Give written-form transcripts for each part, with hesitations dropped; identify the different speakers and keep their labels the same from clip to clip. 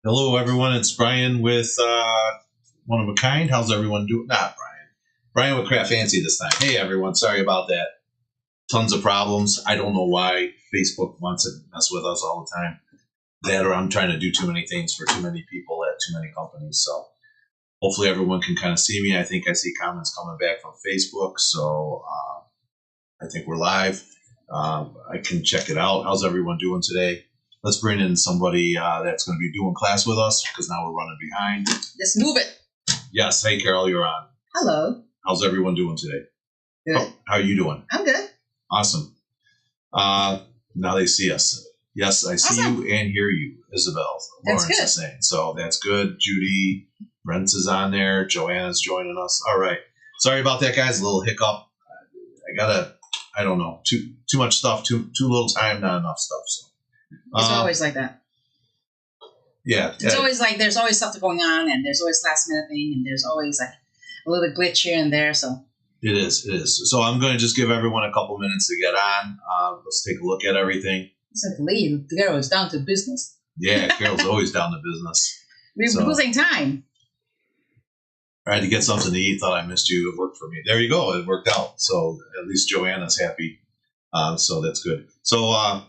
Speaker 1: Hello, everyone. It's Brian with One of a Kind. How's everyone doing? Not Brian. Brian with CraftFancy this time. Hey, everyone. Sorry about that. Tons of problems. I don't know why Facebook wants to mess with us all the time. That or I'm trying to do too many things for too many people at too many companies. So hopefully everyone can kind of see me. I think I see comments coming back from Facebook. So I think we're live. I can check it out. How's everyone doing today? Let's bring in somebody that's going to be doing class with us because now we're running behind.
Speaker 2: Let's move it.
Speaker 1: Yes. Hey, Carol, you're on.
Speaker 2: Hello.
Speaker 1: How's everyone doing today?
Speaker 2: Good.
Speaker 1: How are you doing?
Speaker 2: I'm good.
Speaker 1: Awesome. Now they see us. Yes, I see you and hear you, Isabel.
Speaker 2: That's
Speaker 1: Lawrence
Speaker 2: good.
Speaker 1: is saying. So that's good. Judy, Brent is on there. Joanna's joining us. All right. Sorry about that, guys. A little hiccup. I don't know, too much stuff, too little time, not enough stuff. So
Speaker 2: it's always like that.
Speaker 1: Yeah.
Speaker 2: It's always like there's always something going on, and there's always last minute thing, and there's always like a little glitch here and there. So
Speaker 1: it is. So I'm going to just give everyone a couple minutes to get on. Let's take a look at everything.
Speaker 2: It's like leave. Carol's down to business.
Speaker 1: Yeah, Carol's always down to business.
Speaker 2: We're losing time.
Speaker 1: I had to get something to eat. Thought I missed you. It worked for me. There you go. It worked out. So at least Joanna's happy. So that's good. So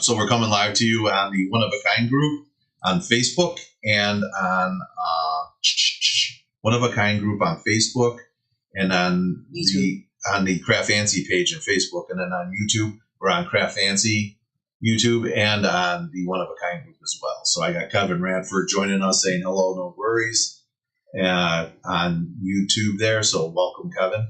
Speaker 1: so we're coming live to you on the One of a Kind group on Facebook and on One of a Kind group on Facebook and on
Speaker 2: YouTube.
Speaker 1: the CraftFancy page on Facebook, and then on YouTube we're on CraftFancy YouTube and on the One of a Kind group as well. So I got Kevin Radford joining us saying hello, no worries, on YouTube there. So welcome, Kevin.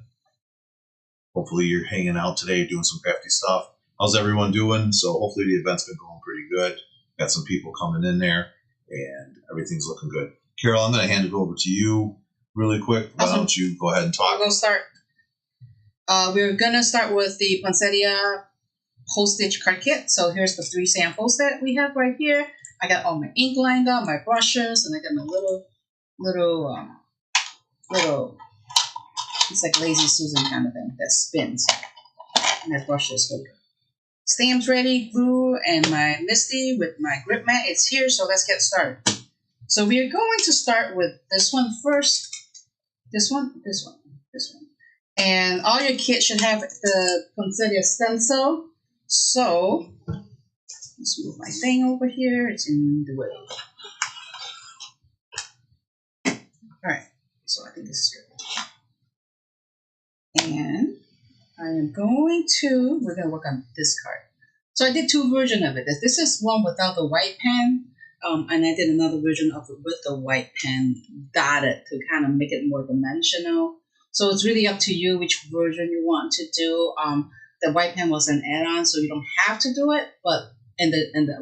Speaker 1: Hopefully you're hanging out today, doing some crafty stuff. How's everyone doing? So hopefully the event's been going pretty good. Got some people coming in there, and everything's looking good. Carol, I'm going to hand it over to you really quick. Why
Speaker 2: Awesome.
Speaker 1: don't you go ahead and talk?
Speaker 2: We're going to start. We're going to start with the Poinsettia Postage Card Kit. So here's the 3 samples that we have right here. I got all my ink lined up, my brushes, and I got my little, it's like Lazy Susan kind of thing that spins. My brushes go. Stamps ready, glue, and my Misty with my grip mat. It's here, so let's get started. So we are going to start with this one first. This one. And all your kits should have the Poinsettia Stencil. So let's move my thing over here. It's in the way. Alright, so I think this is good. And we're going to work on this card. So I did 2 versions of it. This is one without the white pen, and I did another version of it with the white pen dotted to kind of make it more dimensional. So it's really up to you which version you want to do. The white pen was an add-on, so you don't have to do it, but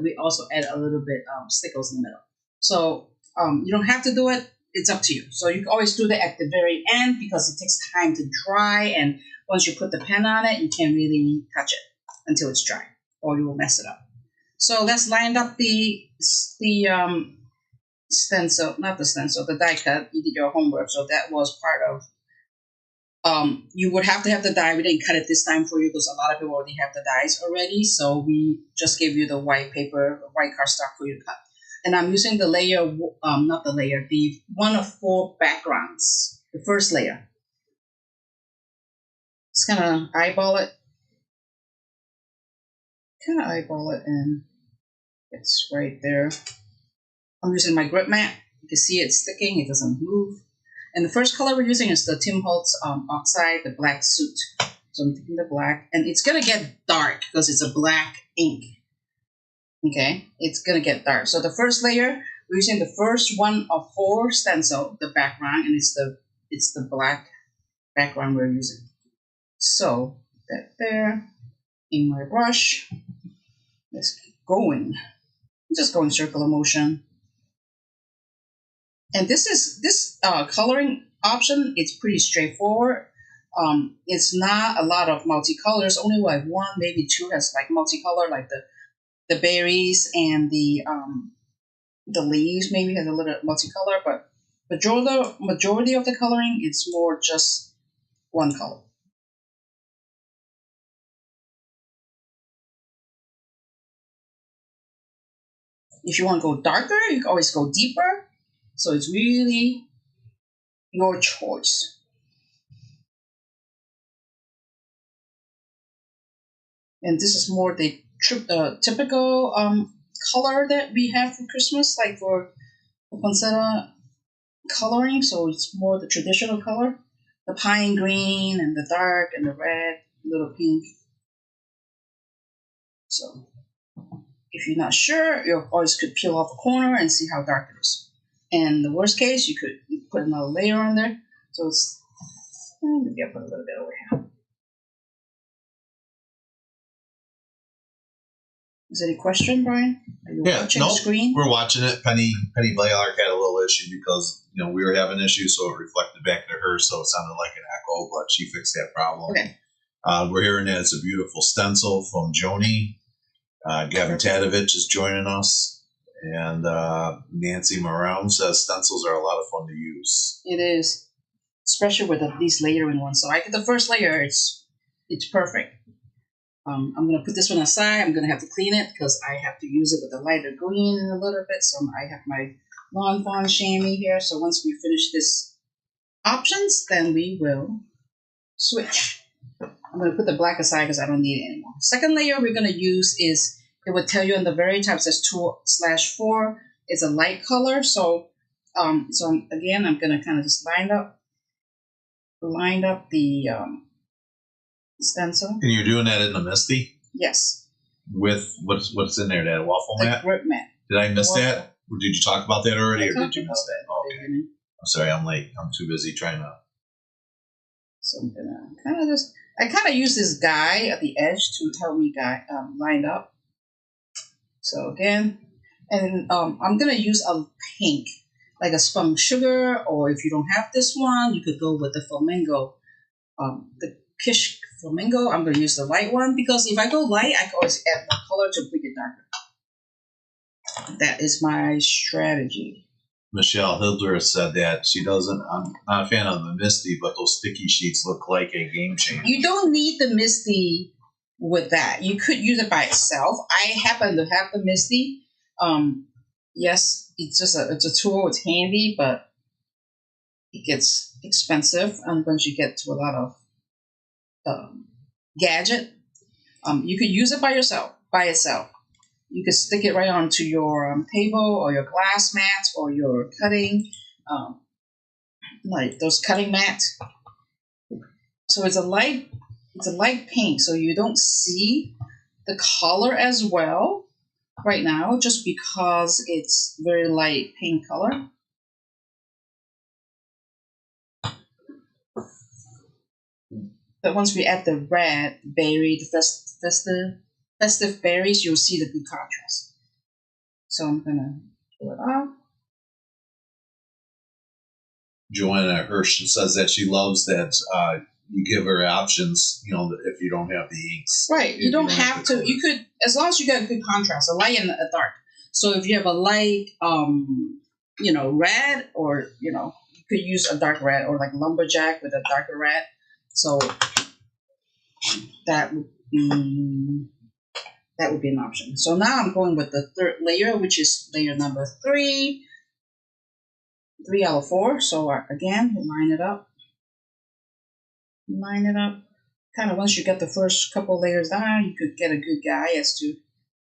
Speaker 2: we also add a little bit stickles in the middle. So you don't have to do it. It's up to you. So you can always do that at the very end because it takes time to dry, and once you put the pen on it, you can't really touch it until it's dry, or you will mess it up. So let's line up the stencil, not the stencil, the die cut. You did your homework, so that was part of. You would have to have the die. We didn't cut it this time for you because a lot of people already have the dies already. So we just gave you the white paper, white cardstock for you to cut. And I'm using the layer, the 1 of 4 backgrounds, the first layer. Just kind of eyeball it. And it's right there. I'm using my grip mat. You can see it's sticking. It doesn't move. And the first color we're using is the Tim Holtz Oxide, the black suit. So I'm taking the black. And it's going to get dark because it's a black ink. Okay? It's going to get dark. So the first layer, we're using the first 1 of 4 stencil, the background, and it's the black background we're using. So that there, in my brush, let's keep going. Just go in circular motion. And this coloring option, it's pretty straightforward. It's not a lot of multicolors. Only like 1, maybe 2 has like multicolor, like the berries and the leaves maybe has a little multicolor, but majority of the coloring, it's more just 1 color. If you want to go darker, you can always go deeper. So it's really your choice. And this is more the typical color that we have for Christmas, like for poinsettia coloring. So it's more the traditional color, the pine green and the dark and the red, little pink. So if you're not sure, you always could peel off a corner and see how dark it is. And the worst case, you could put another layer on there. So it's, maybe I'll put a little bit over here. Is there any question, Brian? Are you watching the screen?
Speaker 1: We're watching it. Penny Blaylark had a little issue because we were having issues, so it reflected back to her, so it sounded like an echo, but she fixed that problem.
Speaker 2: Okay.
Speaker 1: We're hearing that it's a beautiful stencil from Joni. Gavin Tadovich is joining us, and Nancy Marone says stencils are a lot of fun to use.
Speaker 2: It is, especially with these layering ones. So I get the first layer; it's perfect. I'm going to put this one aside. I'm going to have to clean it because I have to use it with a lighter green in a little bit. So I have my Lawn Fawn chamois here. So once we finish this options, then we will switch. I'm going to put the black aside because I don't need it anymore. Second layer we're going to use is, it would tell you on the very top, it says 2/4. It's a light color. So again, I'm going to kind of just line up the stencil.
Speaker 1: And you're doing that in the Misty?
Speaker 2: Yes.
Speaker 1: With what's in there? That waffle mat?
Speaker 2: Grip mat.
Speaker 1: Did I miss that? Or did you talk about that already, or did you miss that?
Speaker 2: Oh,
Speaker 1: okay. I'm sorry, I'm late. I'm too busy trying to.
Speaker 2: So I'm gonna I kind of use this guy at the edge to help me line up. So again, and I'm gonna use a pink, like a spun sugar, or if you don't have this one, you could go with the flamingo, the Kish Flamingo. I'm going to use the light one because if I go light, I can always add more color to make it darker. That is my strategy.
Speaker 1: Michelle Hilder said that she doesn't. I'm not a fan of the Misty, but those sticky sheets look like a game changer.
Speaker 2: You don't need the Misty with that. You could use it by itself. I happen to have the Misty. Yes, it's just it's a tool. It's handy, but it gets expensive, and once you get to a lot of gadget, you could use it by itself. You could stick it right onto your table or your glass mats or your cutting, like those cutting mats. So it's a light pink, so you don't see the color as well right now, just because it's very light pink color. But once we add the red berry, the festive berries, you'll see the good contrast. So I'm gonna pull it off.
Speaker 1: Joanna Hirsch says that she loves that you give her options, if you don't have the inks.
Speaker 2: Right, you don't have to. You could, as long as you got a good contrast, a light and a dark. So if you have a light, red, or you could use a dark red, or like lumberjack with a darker red. So that would be an option. So now I'm going with the third layer, which is layer number 3 out of 4. So again, line it up. Kind of once you get the first couple layers down, you could get a good guide as to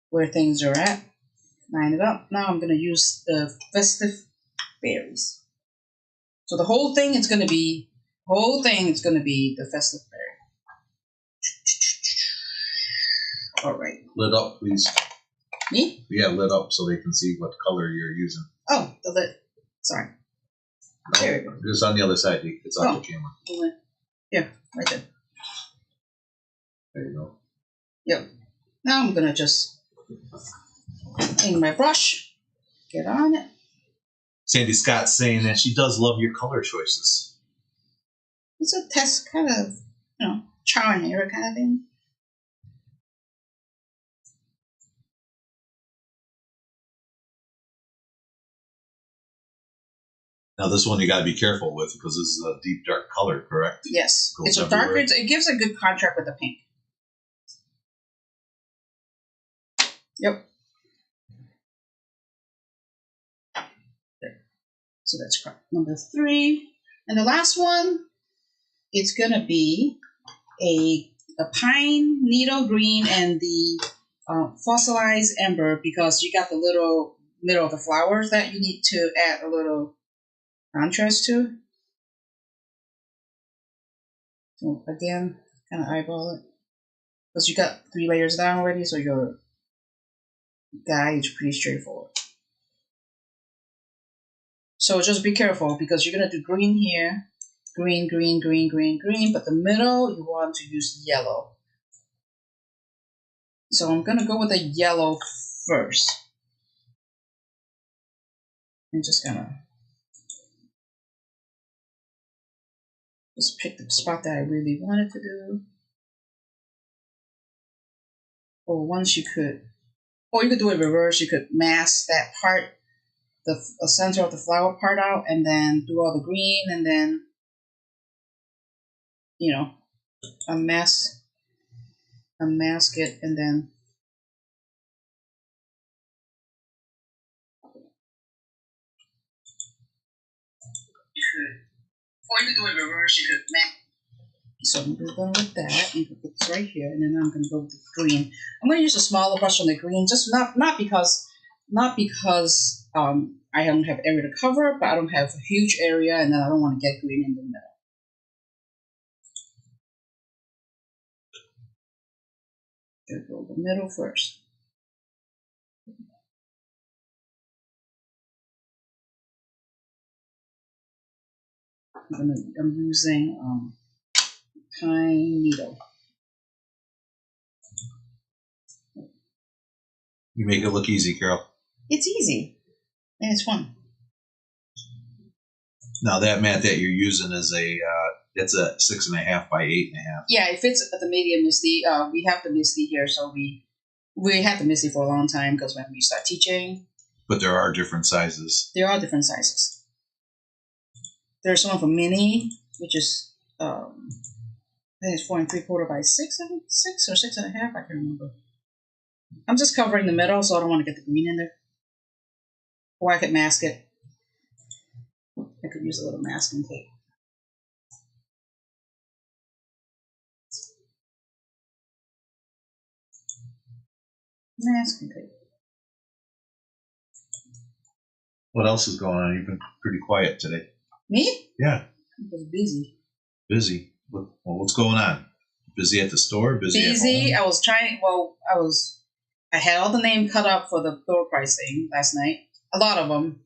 Speaker 2: where things are at. Line it up. Now I'm going to use the festive berries. So the whole thing is going to be the festive berry. All right.
Speaker 1: Lit up, please.
Speaker 2: Me?
Speaker 1: Yeah, lit up so they can see what color you're using.
Speaker 2: Oh, the lit. Sorry. There we go.
Speaker 1: Just on the other side. It's off the camera.
Speaker 2: The lit. Yeah, right there.
Speaker 1: There you go.
Speaker 2: Yep. Now I'm going to just take my brush, get on it.
Speaker 1: Sandy Scott's saying that she does love your color choices.
Speaker 2: It's a test kind of, trial and error kind of thing.
Speaker 1: Now this one you got to be careful with because this is a deep dark color, correct?
Speaker 2: Yes, it's a darker. It gives a good contrast with the pink. Yep. So that's number 3. And the last one, it's going to be a pine needle green and the fossilized ember, because you got the little middle of the flowers that you need to add a little contrast to. So again, kind of eyeball it. Because you got 3 layers down already, so your guy is pretty straightforward. So just be careful, because you're going to do green here. Green, green, green, green, green. But the middle, you want to use yellow. So I'm going to go with the yellow first. I'm just going to just pick the spot that I really wanted to do. Or once you could, or you could do it reverse. You could mask that part, the center of the flower part out, and then do all the green, and then, you know, unmask it, and then or you could do it reverse. You could mask. So I'm going to go with that. You can put this right here, and then I'm going to go with the green. I'm going to use a smaller brush on the green, just not because I don't have area to cover, but I don't have a huge area, and then I don't want to get green in the middle. Go the middle first. I'm using pine needle.
Speaker 1: You make it look easy, Carol.
Speaker 2: It's easy, and it's fun.
Speaker 1: Now that mat that you're using is it's a 6.5 by 8.5.
Speaker 2: Yeah, it fits the medium Misty. We have the Misty here, so we had the Misty for a long time, because when we start teaching.
Speaker 1: But there are different sizes.
Speaker 2: There are different sizes. There's one for mini, which is I think it's 4 3/4 by 6 or 6.5. I can't remember. I'm just covering the middle, so I don't want to get the green in there. Or I could mask it. I could use a little masking tape. Masking tape.
Speaker 1: What else is going on? You've been pretty quiet today.
Speaker 2: Me?
Speaker 1: Yeah.
Speaker 2: I was busy.
Speaker 1: Busy? Well, what's going on? Busy at the store? Busy at home?
Speaker 2: I was trying. Well, I had all the name cut up for the door price thing last night. A lot of them,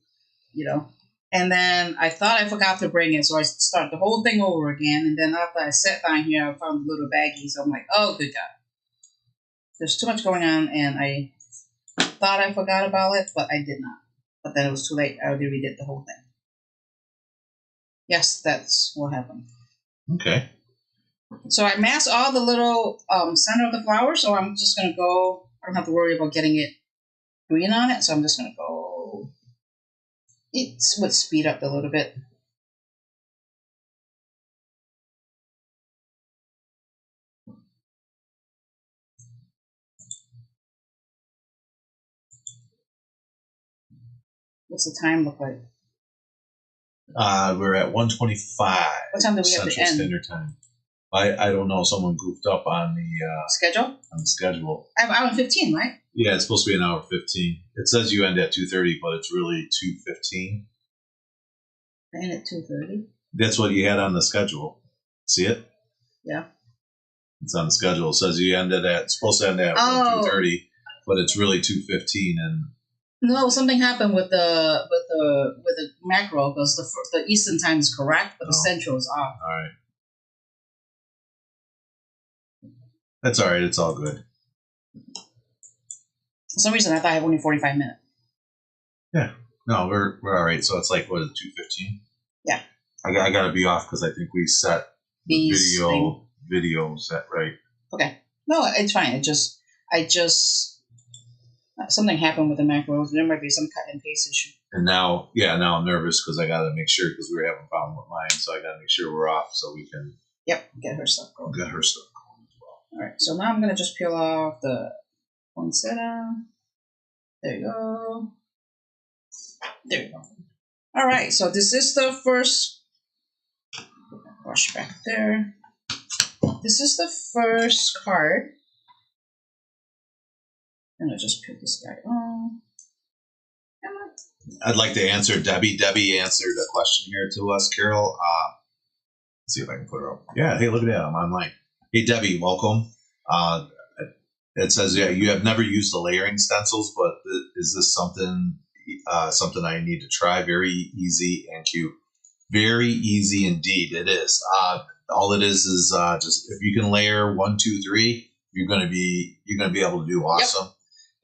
Speaker 2: you know. And then I thought I forgot to bring it, so I started the whole thing over again. And then after I sat down here, I found the little baggie. So I'm like, oh, good God. There's too much going on, and I thought I forgot about it, but I did not. But then it was too late. I already redid the whole thing. Yes, that's what happened.
Speaker 1: Okay.
Speaker 2: So I masked all the little center of the flower, so I'm just going to go. I don't have to worry about getting it green on it, so I'm just going to go. It would speed up a little bit. What's the time look like?
Speaker 1: We're at 1:25.
Speaker 2: What time do we have to
Speaker 1: Central
Speaker 2: end?
Speaker 1: Standard Time. I don't know. Someone goofed up on the
Speaker 2: Schedule?
Speaker 1: On the schedule.
Speaker 2: I have hour 15, right?
Speaker 1: Yeah, it's supposed to be an hour 15. It says you end at 2:30, but it's really 2:15.
Speaker 2: I end at 2:30.
Speaker 1: That's what you had on the schedule. See it?
Speaker 2: Yeah.
Speaker 1: It's on the schedule. It says you ended at supposed to end at 2:30, but it's really 2:15. And
Speaker 2: no, something happened with the macro, because the Eastern time is correct, but the Central is off.
Speaker 1: All right. That's all right. It's all good.
Speaker 2: For some reason, I thought I had only 45 minutes.
Speaker 1: Yeah. No, we're all right. So it's like, what is it, 2:15?
Speaker 2: Yeah.
Speaker 1: I got to be off because I think we set video set right.
Speaker 2: Okay. No, it's fine. I just something happened with the macros. There might be some cut and paste issue.
Speaker 1: And now I'm nervous because I got to make sure, because we were having a problem with mine, so I got to make sure we're off so we can.
Speaker 2: Yep, get her stuff going.
Speaker 1: Get her stuff going as well.
Speaker 2: All right. So now I'm gonna just peel off the poinsettia. There you go. There you go. All right, so this is the first. Brush back there. This is the first card. I'm gonna just put this guy on.
Speaker 1: I'd like to answer Debbie. Debbie answered a question here to us, Carol. Let's see if I can put her up. Yeah, hey, look at that. I'm online. Hey, Debbie, welcome. It says, yeah, you have never used the layering stencils, but is this something I need to try? Very easy and cute. Very easy indeed. It is. All it is just if you can layer 1, 2, 3, you're gonna be able to do awesome. Yep.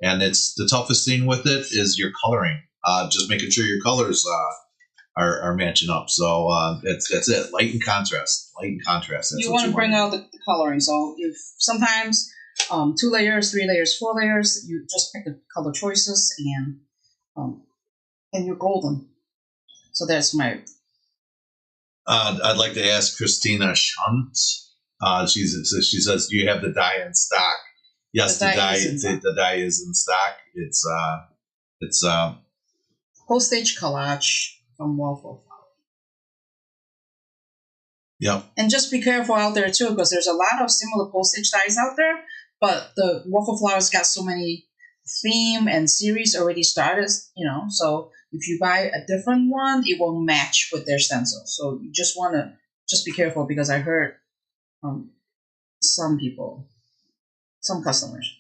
Speaker 1: And it's the toughest thing with it is your coloring. Just making sure your colors are matching up. So that's it. Light and contrast. Light and contrast. That's
Speaker 2: you want to bring out the coloring. So if sometimes 2 layers, 3 layers, 4 layers, you just pick the color choices and you're golden. So that's my.
Speaker 1: I'd like to ask Christina Shunt. She says, "Do you have the die in stock?" Yes, the die is in stock. It's
Speaker 2: Postage Collage from Waffle Flower.
Speaker 1: Yep.
Speaker 2: And just be careful out there too, because there's a lot of similar postage dies out there, but the Waffle Flower's got so many theme and series already started, so if you buy a different one, it won't match with their stencil. So you just want to be careful, because I heard some customers,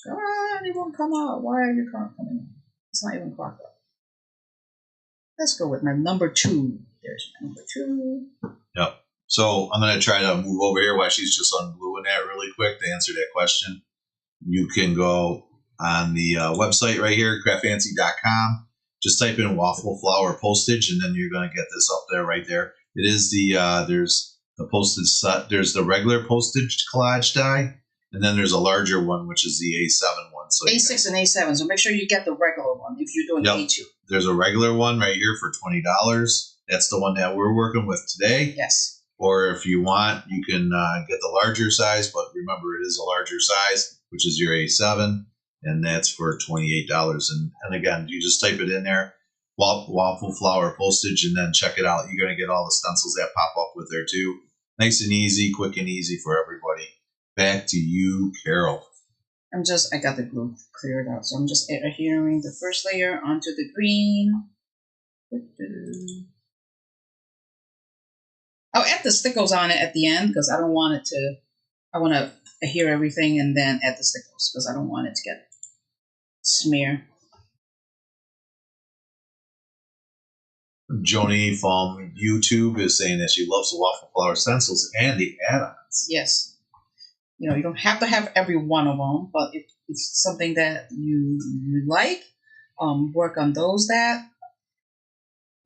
Speaker 2: it won't come out. Why are you coming? It's not even clocked up. Let's go with my number 2. There's my number 2.
Speaker 1: Yep. So I'm going to try to move over here while she's just ungluing that really quick to answer that question. You can go on the website right here, craftfancy.com. Just type in Waffle Flower postage, and then you're going to get this up there right there. It is there's the postage set. There's the regular postage collage die, and then there's a larger one, which is the A7 one. So
Speaker 2: A6 and A7. So make sure you get the regular one if you're doing A2.
Speaker 1: There's a regular one right here for $20. That's the one that we're working with today.
Speaker 2: Yes.
Speaker 1: Or if you want, you can get the larger size, but remember it is a larger size, which is your A7, and that's for $28. And again, you just type it in there, Waffle Flower postage, and then check it out. You're going to get all the stencils that pop up with there too. Nice and easy, quick and easy for everybody. Back to you, Carol.
Speaker 2: I got the glue cleared out, so I'm just adhering the first layer onto the green. I'll add the stickles on it at the end, because I want to adhere everything and then add the stickles, because I don't want it to get smear.
Speaker 1: Joni from YouTube is saying that she loves the Waffle Flower stencils and the add-ons.
Speaker 2: Yes. You don't have to have every one of them, but if it's something that you like, work on those that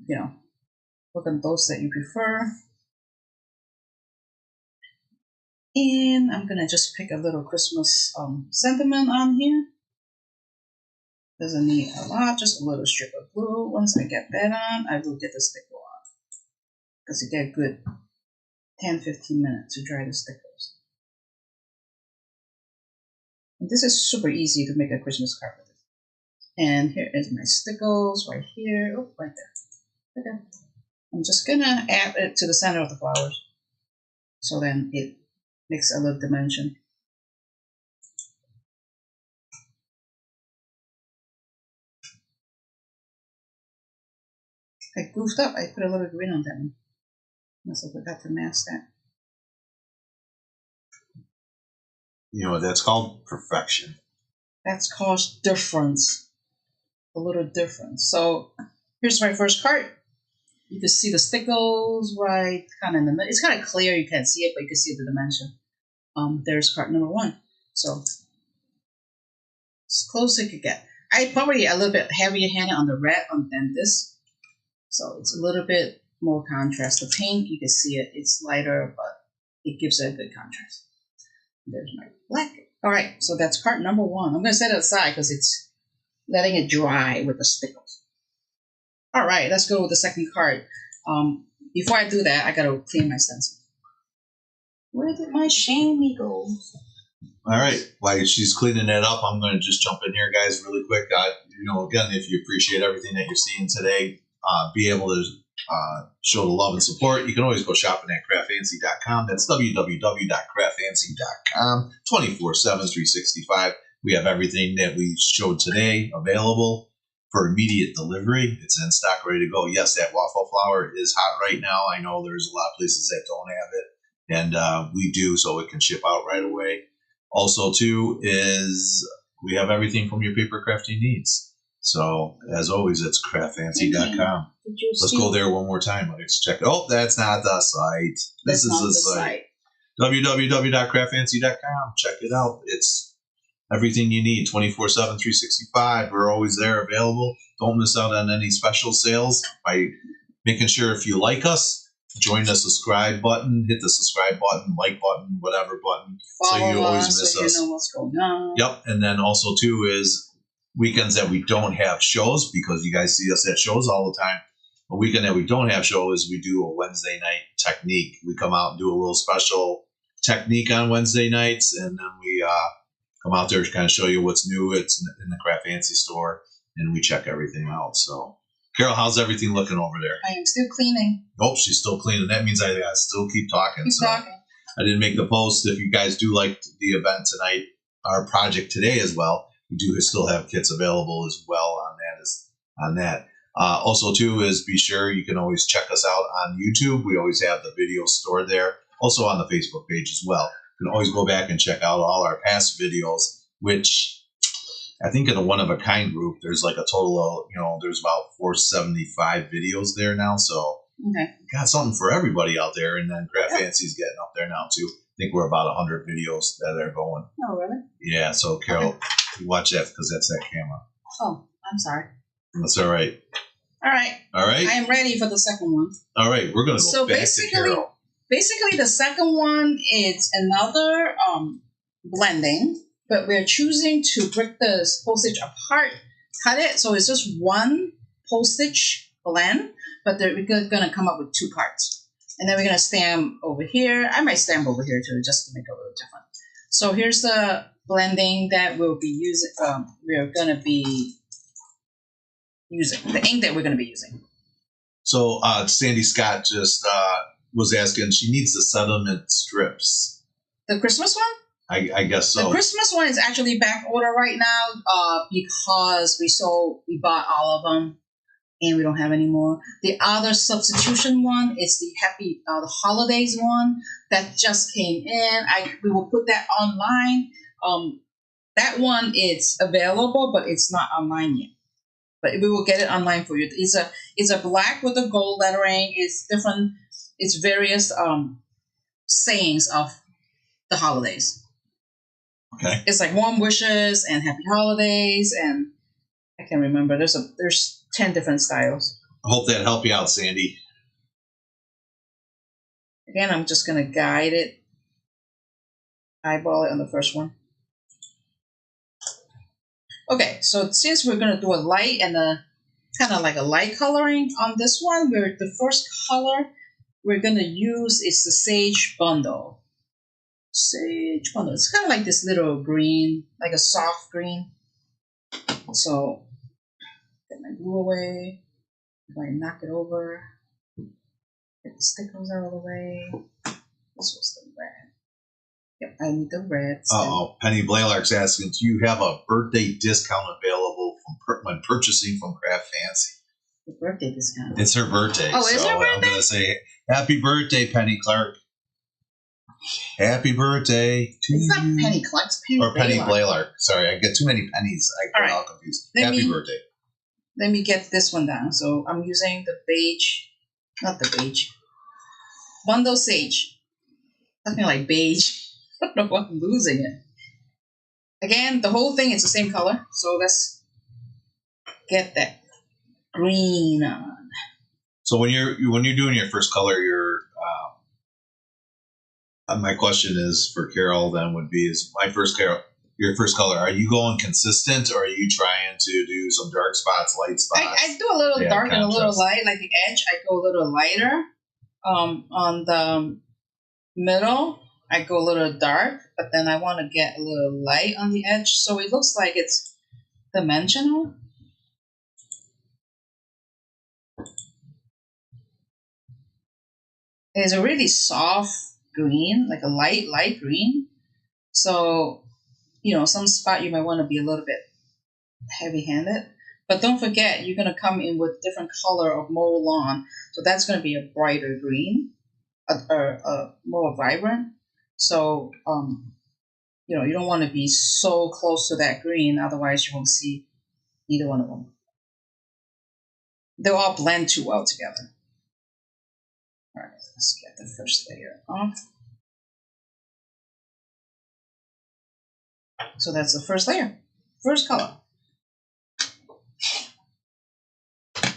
Speaker 2: you prefer. And I'm gonna just pick a little Christmas sentiment on here. Doesn't need a lot, just a little strip of glue. Once I get that on, I will get the sticker on, because it get good 10-15 minutes to dry the stickers. And this is super easy to make a Christmas card with it. And here is my stickles right here. Oh, right there. Okay. I'm just gonna add it to the center of the flowers, so then it makes a little dimension. I goofed up. I put a little green on them. Must have forgot to mask that.
Speaker 1: That's called perfection.
Speaker 2: That's called difference. A little difference. So here's my first card. You can see the stickles right kind of in the middle. It's kind of clear. You can't see it, but you can see the dimension. There's card number 1. So as close as you could get. I probably a little bit heavier handed on the red than this. So it's a little bit more contrast. The pink, you can see it. It's lighter, but it gives it a good contrast. There's my black. All right, so that's card number 1. I'm going to set it aside because it's letting it dry with the stickles. All right, let's go with the second card. Before I do that, I got to clean my stencil. Where did my chamois go?
Speaker 1: All right. While she's cleaning that up, I'm going to just jump in here, guys, really quick. Again, if you appreciate everything that you're seeing today, be able to show the love and support, you can always go shopping at craftfancy.com. That's www.craftfancy.com. 24/7, 365. We have everything that we showed today available for immediate delivery. It's in stock, ready to go. Yes, that Waffle Flower is hot right now. I know there's a lot of places that don't have it, and we do, so it can ship out right away. Also, too, is we have everything from your paper crafting needs. So, as always, it's craftfancy.com. Let's go there one more time. Let's check it. Oh, that's not the site. This is the site. www.craftfancy.com. Check it out. It's everything you need, 24/7, 365. We're always there available. Don't miss out on any special sales by making sure if you like us, join the subscribe button, hit the subscribe button, like button, whatever button,
Speaker 2: Follow
Speaker 1: so you always miss
Speaker 2: so
Speaker 1: us.
Speaker 2: You know what's going on.
Speaker 1: Yep, and then also too is weekends that we don't have shows, because you guys see us at shows all the time. A weekend that we don't have shows, we do a Wednesday night technique. We come out and do a little special technique on Wednesday nights, and then we come out there to kind of show you what's new. It's in the Craft Fancy store, and we check everything out. So, Carol, how's everything looking over there?
Speaker 2: I am still cleaning.
Speaker 1: Oh, she's still cleaning. That means I gotta still keep talking.
Speaker 2: Keep talking.
Speaker 1: I didn't make the post. If you guys do like the event tonight, our project today as well, we do still have kits available as well on that. Also, too, is be sure you can always check us out on YouTube. We always have the videos stored there. Also on the Facebook page as well. You can always go back and check out all our past videos, which I think in a one-of-a-kind group, there's like a total of, there's about 475 videos there now. So got something for everybody out there. And then Craft Fancy's getting up there now, too. I think we're about 100 videos that are going.
Speaker 2: Oh, really?
Speaker 1: Yeah, so Carol, watch that because that's that camera.
Speaker 2: Oh, I'm sorry.
Speaker 1: That's all right.
Speaker 2: All right.
Speaker 1: All right.
Speaker 2: I am ready for the second one.
Speaker 1: All right, we're going to go back to Carol.
Speaker 2: Basically, the second one is another blending, but we're choosing to break the postage apart, cut it, so it's just one postage blend, but we're going to come up with two parts. And then we're going to stamp over here. I might stamp over here too, just to make it a little different. So here's the blending that we'll be using. We're going to be using the ink that we're going to be using.
Speaker 1: So Sandy Scott just was asking. She needs the settlement strips.
Speaker 2: The Christmas one?
Speaker 1: I guess so.
Speaker 2: The Christmas one is actually back order right now because we bought all of them and we don't have any more. The other substitution one is the the holidays one that just came in. We will put that online. That one is available, but it's not online yet. But we will get it online for you. It's a black with a gold lettering. It's different. It's various sayings of the holidays.
Speaker 1: Okay.
Speaker 2: It's like warm wishes and happy holidays, and I can't remember. There's 10 different styles.
Speaker 1: I hope that helped you out, Sandy.
Speaker 2: Again, I'm just gonna guide it, eyeball it on the first one. Okay, so since we're gonna do a light and a kind of like a light coloring on this one, the first color we're gonna use is the Sage Bundle. Sage Bundle. It's kind of like this little green, like a soft green. So get my glue away. If I knock it over, get the stickers out of the way. This was the red. Yep, I need the red.
Speaker 1: Oh, Penny Blaylark's asking, do you have a birthday discount available when purchasing from Craft Fancy?
Speaker 2: The birthday discount.
Speaker 1: It's her birthday.
Speaker 2: Oh, is her birthday?
Speaker 1: I'm going to say happy birthday, Penny Clark. Happy birthday to
Speaker 2: It's not Penny Clark, it's Penny
Speaker 1: Or Penny Blaylark. Sorry, I get too many pennies. I get all confused. Happy birthday.
Speaker 2: Let me get this one down. So I'm using the beige, not the beige, Bundle Sage. Something like beige. I don't know why I'm losing it. Again, the whole thing is the same color. So let's get that green on.
Speaker 1: So when you're doing your first color, my question is for Carol then would be your first color, are you going consistent or are you trying to do some dark spots, light spots?
Speaker 2: I do a little dark and a little light, like the edge. I go a little lighter on the middle. I go a little dark, but then I want to get a little light on the edge, so it looks like it's dimensional. It's a really soft green, like a light green. So, you know, some spot you might want to be a little bit heavy-handed. But don't forget, you're going to come in with different color of mold lawn. So that's going to be a brighter green, more vibrant. So, you know, you don't want to be so close to that green, otherwise you won't see either one of them. They'll all blend too well together. All right, let's get the first layer off. So that's the first layer, first color. All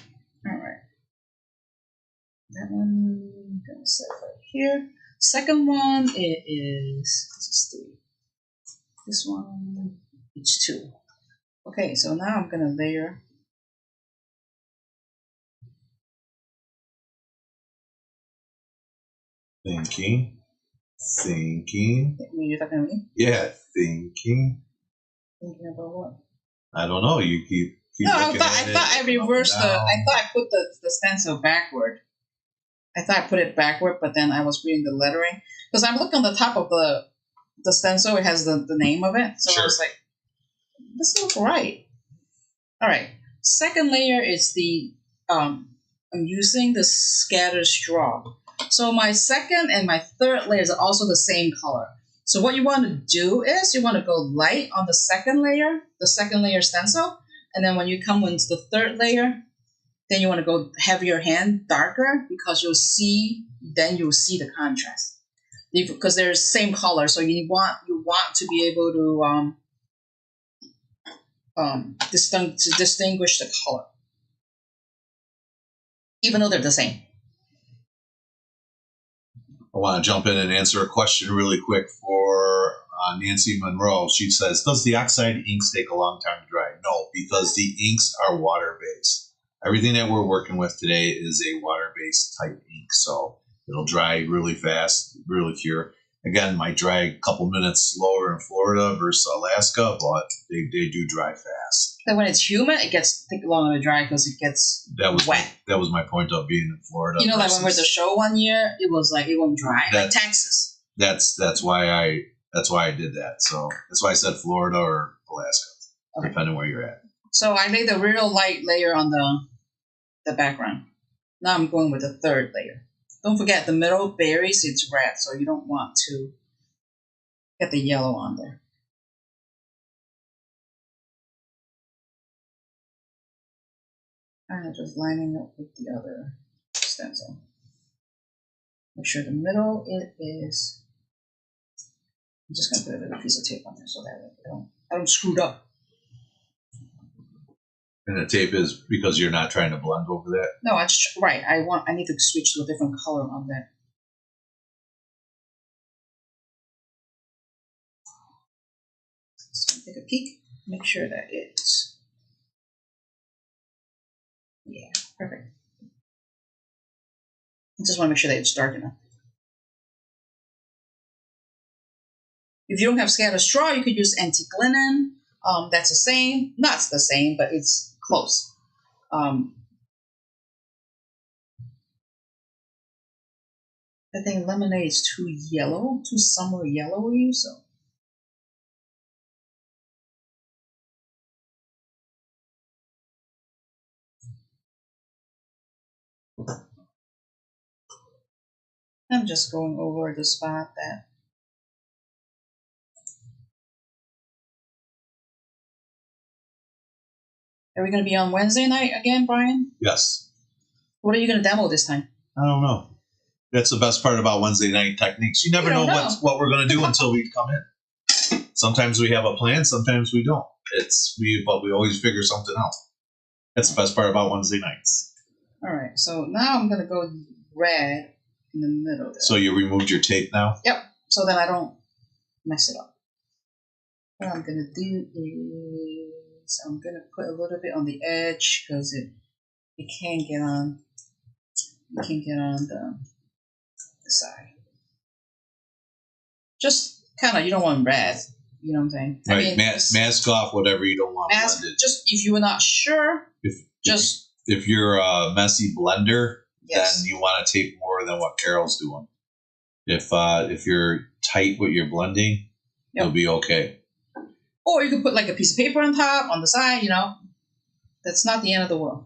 Speaker 2: right. That one, I'm gonna set right here. Second one, it is, let's see, this one, it's 2. Okay, so now I'm gonna layer.
Speaker 1: Thinking.
Speaker 2: You're talking to me?
Speaker 1: Yeah, thinking.
Speaker 2: Thinking about what?
Speaker 1: I don't know. You keep
Speaker 2: No, I
Speaker 1: looking
Speaker 2: thought
Speaker 1: at it,
Speaker 2: I reversed the. I thought I put the stencil backward. I thought I put it backward, but then I was reading the lettering because I'm looking on the top of the stencil. It has the name of it, so
Speaker 1: Sure.
Speaker 2: I was like, "This looks right." All right. Second layer is the. I'm using the scatter straw. So my second and my third layers are also the same color. So what you want to do is you want to go light on the second layer stencil, and then when you come into the third layer, then you want to go heavier hand, darker, because you'll see the contrast. Because they're the same color, so you want to be able to distinguish the color, even though they're the same.
Speaker 1: I want to jump in and answer a question really quick for Nancy Monroe. She says, does the oxide inks take a long time to dry? No, because the inks are water-based. Everything that we're working with today is a water-based type ink, so it'll dry really fast, really cure. Again, might dry a couple minutes slower in Florida versus Alaska, but they do dry fast.
Speaker 2: And when it's humid, it take longer to dry because it gets wet.
Speaker 1: That was my point of being in Florida.
Speaker 2: You know, like when we were at the show one year, it was like it won't dry, like Texas.
Speaker 1: That's why I did that. So that's why I said Florida or Alaska, depending where you're at.
Speaker 2: So I laid the real light layer on the background. Now I'm going with the third layer. Don't forget the middle berries, it's red, so you don't want to get the yellow on there. And just lining up with the other stencil. Make sure the middle it is. I'm just gonna put a little piece of tape on there so that I don't screw it up.
Speaker 1: And the tape is because you're not trying to blend over that?
Speaker 2: No, it's right. I need to switch to a different color on that. So take a peek. Make sure that it's perfect. I just want to make sure that it's dark enough. If you don't have scatter straw, you could use antique linen. That's the same. Not the same, but it's close. I think lemonade is too yellow, too summer yellowy, so. I'm just going over the spot that. Are we going to be on Wednesday night again, Brian?
Speaker 1: Yes.
Speaker 2: What are you going to demo this time?
Speaker 1: I don't know. That's the best part about Wednesday night techniques. You never know what we're going to do until we come in. Sometimes we have a plan, sometimes we don't. But we always figure something out. That's the best part about Wednesday nights.
Speaker 2: All right, so now I'm going to go red in the middle there.
Speaker 1: So you removed your tape now?
Speaker 2: Yep, so then I don't mess it up. What I'm going to do is I'm going to put a little bit on the edge because it can get on. It can get on the side. Just kind of, you don't want red. You know what I'm saying?
Speaker 1: Right.
Speaker 2: I mean,
Speaker 1: mask off whatever you don't want blended.
Speaker 2: just if you are not sure,
Speaker 1: if you're a messy blender,
Speaker 2: yes,
Speaker 1: then you want to tape more than what Carol's doing. If you're tight with your blending, you'll be okay.
Speaker 2: Or you could put like a piece of paper on top, on the side, you know. That's not the end of the world.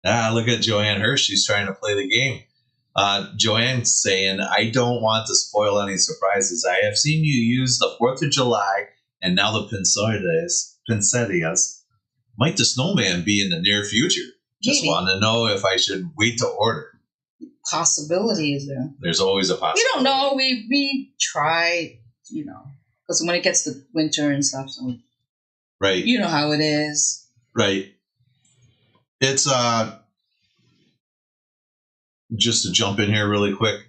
Speaker 1: Look at Joanne Hirsch. She's trying to play the game. Joanne's saying, I don't want to spoil any surprises. I have seen you use the 4th of July and now the poinsettias. Might the snowman be in the near future? Just want to know if I should wait to order.
Speaker 2: Possibility is there.
Speaker 1: There's always a possibility.
Speaker 2: We don't know. We try, you know, because when it gets to winter and stuff, so
Speaker 1: right,
Speaker 2: you know how it is.
Speaker 1: Right. It's just to jump in here really quick.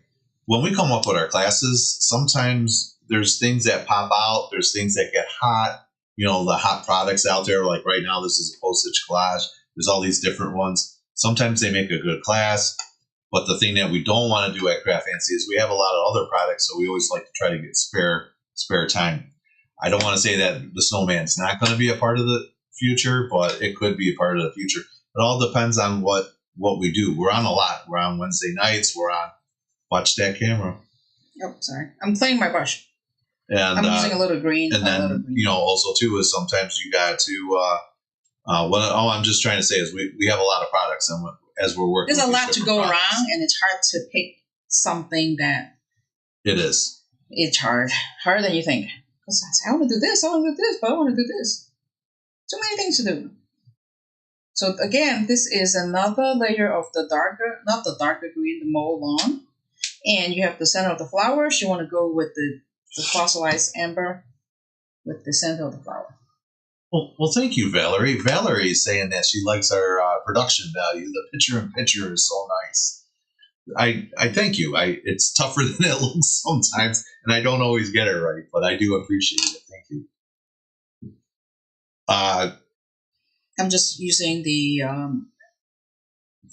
Speaker 1: When we come up with our classes, sometimes there's things that pop out. There's things that get hot. You know, the hot products out there. Like right now, this is a postage collage. There's all these different ones. Sometimes they make a good class. But the thing that we don't want to do at CraftFancy is we have a lot of other products, so we always like to try to get spare time. I don't want to say that the snowman's not going to be a part of the future, but it could be a part of the future. It all depends on what we do. We're on a lot. We're on Wednesday nights. We're on. Watch that camera.
Speaker 2: Oh, sorry. I'm playing my brush.
Speaker 1: And
Speaker 2: I'm using a little green.
Speaker 1: And then you know, also too is sometimes you got to. All I'm just trying to say is we have a lot of products, and as we're working,
Speaker 2: there's a lot to go around, and it's hard to pick something that.
Speaker 1: It is.
Speaker 2: It's harder than you think. Because I want to do this, I want to do this, but I want to do this. Too many things to do. So again, this is another layer of the darker, not the darker green, the mole lawn. And you have the center of the flowers. You want to go with the fossilized amber with the center of the flower.
Speaker 1: Well, thank you, Valerie. Valerie is saying that she likes our production value. The picture is so nice. I thank you. It's tougher than it looks sometimes, and I don't always get it right, but I do appreciate it. Thank you.
Speaker 2: I'm just using the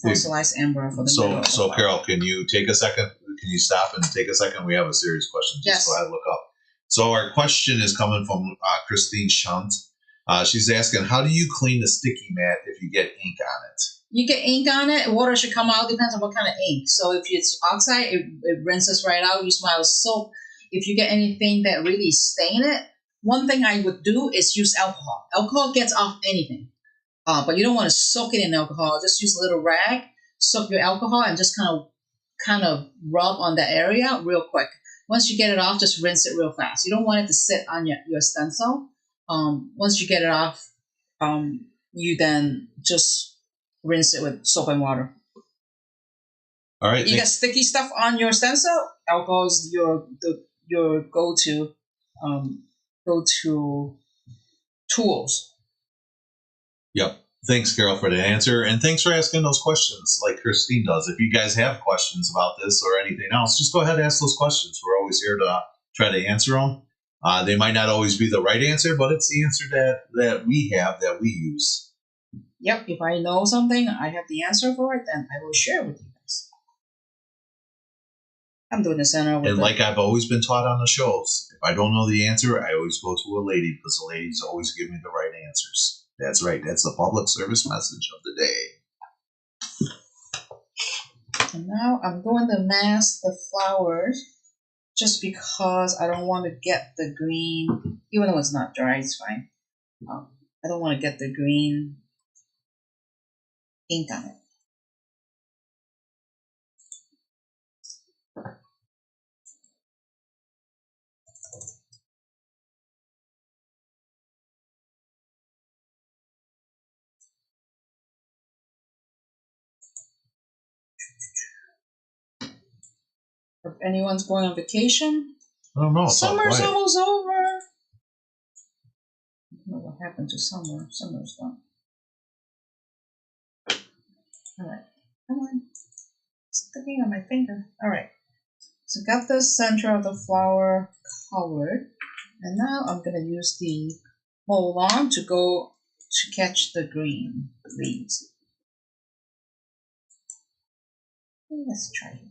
Speaker 2: fossilized amber for the middle.
Speaker 1: So Carol, can you take a second? Can you stop and take a second? We have a serious question. Just go ahead and look up. So our question is coming from Christine Shunt. She's asking, how do you clean the sticky mat if you get ink on it?
Speaker 2: You get ink on it, water should come out, depends on what kind of ink. So if it's oxide, it rinses right out. You smell soap. If you get anything that really stain it, one thing I would do is use alcohol. Alcohol gets off anything. But you don't want to soak it in alcohol. Just use a little rag, soak your alcohol, and just kind of rub on the area real quick. Once you get it off, just rinse it real fast. You don't want it to sit on your stencil. Once you get it off, you then just rinse it with soap and water.
Speaker 1: All right.
Speaker 2: You got sticky stuff on your stencil. Alcohol is your go-to tools.
Speaker 1: Yep. Thanks, Carol, for the answer, and thanks for asking those questions like Christine does. If you guys have questions about this or anything else, just go ahead and ask those questions. We're always here to try to answer them. They might not always be the right answer, but it's the answer that we have, that we use.
Speaker 2: Yep, if I know something, I have the answer for it, then I will share with you guys. I'm doing the center with
Speaker 1: like I've always been taught on the shows, if I don't know the answer, I always go to a lady because the ladies always give me the right answers. That's right. That's the public service message of the day.
Speaker 2: And now I'm going to mask the flowers just because I don't want to get the green, even though it's not dry, it's fine. I don't want to get the green ink on it. If anyone's going on vacation,
Speaker 1: I don't know.
Speaker 2: Summer's almost over. I don't know what happened to summer. Summer's gone. All right, come on. Sticking on my finger. All right. So got the center of the flower colored, and now I'm gonna use the hold on to go to catch the green leaves. Let's try it.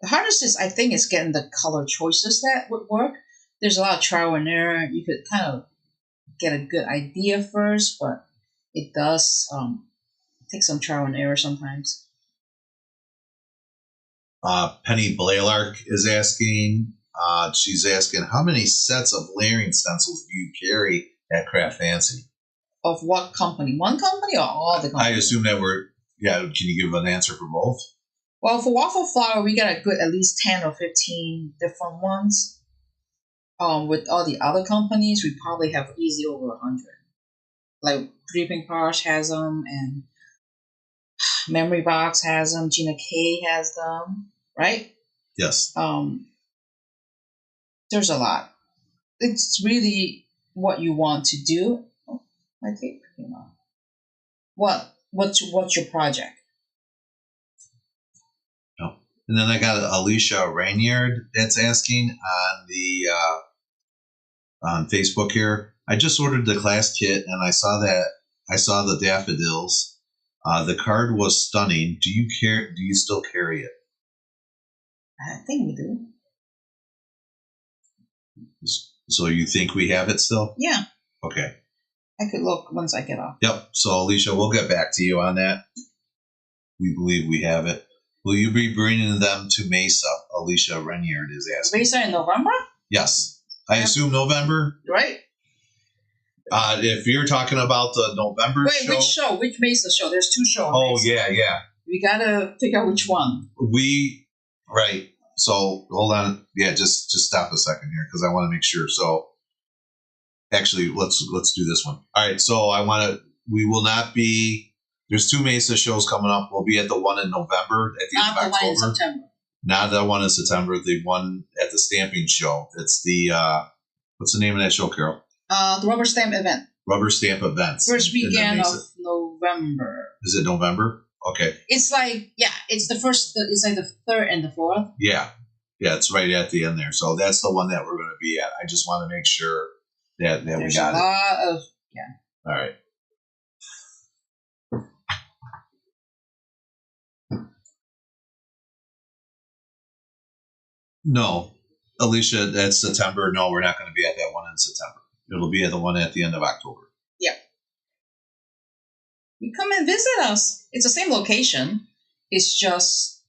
Speaker 2: The hardest is, I think, is getting the color choices that would work. There's a lot of trial and error. You could kind of get a good idea first, but it does take some trial and error sometimes.
Speaker 1: Penny Blaylark is asking, she's asking, how many sets of layering stencils do you carry at CraftFancy?
Speaker 2: Of what company? One company or all the companies?
Speaker 1: I assume that can you give an answer for both?
Speaker 2: Well, for Waffle Flower, we got a good at least 10 or 15 different ones. With all the other companies, we probably have easy over 100. Like Dripping Posh has them, and Memory Box has them. Gina K has them, right?
Speaker 1: Yes.
Speaker 2: There's a lot. It's really what you want to do. Oh, my tape came off. What's your project?
Speaker 1: Oh. And then I got Alicia Rainyard that's asking on the on Facebook here. I just ordered the class kit and I saw the daffodils. The card was stunning. Do you still carry it?
Speaker 2: I think we do.
Speaker 1: So you think we have it still?
Speaker 2: Yeah.
Speaker 1: Okay.
Speaker 2: I could look once I get off.
Speaker 1: Yep. So Alicia, we'll get back to you on that. We believe we have it. Will you be bringing them to Mesa? Alicia Renyard is asking.
Speaker 2: Mesa in November?
Speaker 1: Yes. I assume November.
Speaker 2: Right.
Speaker 1: If you're talking about the November show.
Speaker 2: Wait, which show? Which Mesa show? There's 2 shows.
Speaker 1: Oh,
Speaker 2: Mesa.
Speaker 1: yeah.
Speaker 2: We gotta figure out which one.
Speaker 1: Right. So hold on. Yeah, just stop a second here because I want to make sure. So actually, let's do this one. All right. So we will not be. There's 2 Mesa shows coming up. We'll be at the one in November at the end of October.
Speaker 2: Not the one in September.
Speaker 1: Not the one in September. The one at the stamping show. It's the what's the name of that show, Carol?
Speaker 2: The Rubber Stamp event.
Speaker 1: Rubber Stamp events.
Speaker 2: First weekend of November.
Speaker 1: Is it November? Okay.
Speaker 2: It's like it's the first. It's like the 3rd and the 4th.
Speaker 1: Yeah, it's right at the end there. So that's the one that we're going to be at. I just want to make sure that we got it.
Speaker 2: There's a lot of
Speaker 1: All right. No, Alicia, that's September. No, we're not going to be at that one in September. It'll be at the one at the end of October.
Speaker 2: Yep. You come and visit us. It's the same location. It's just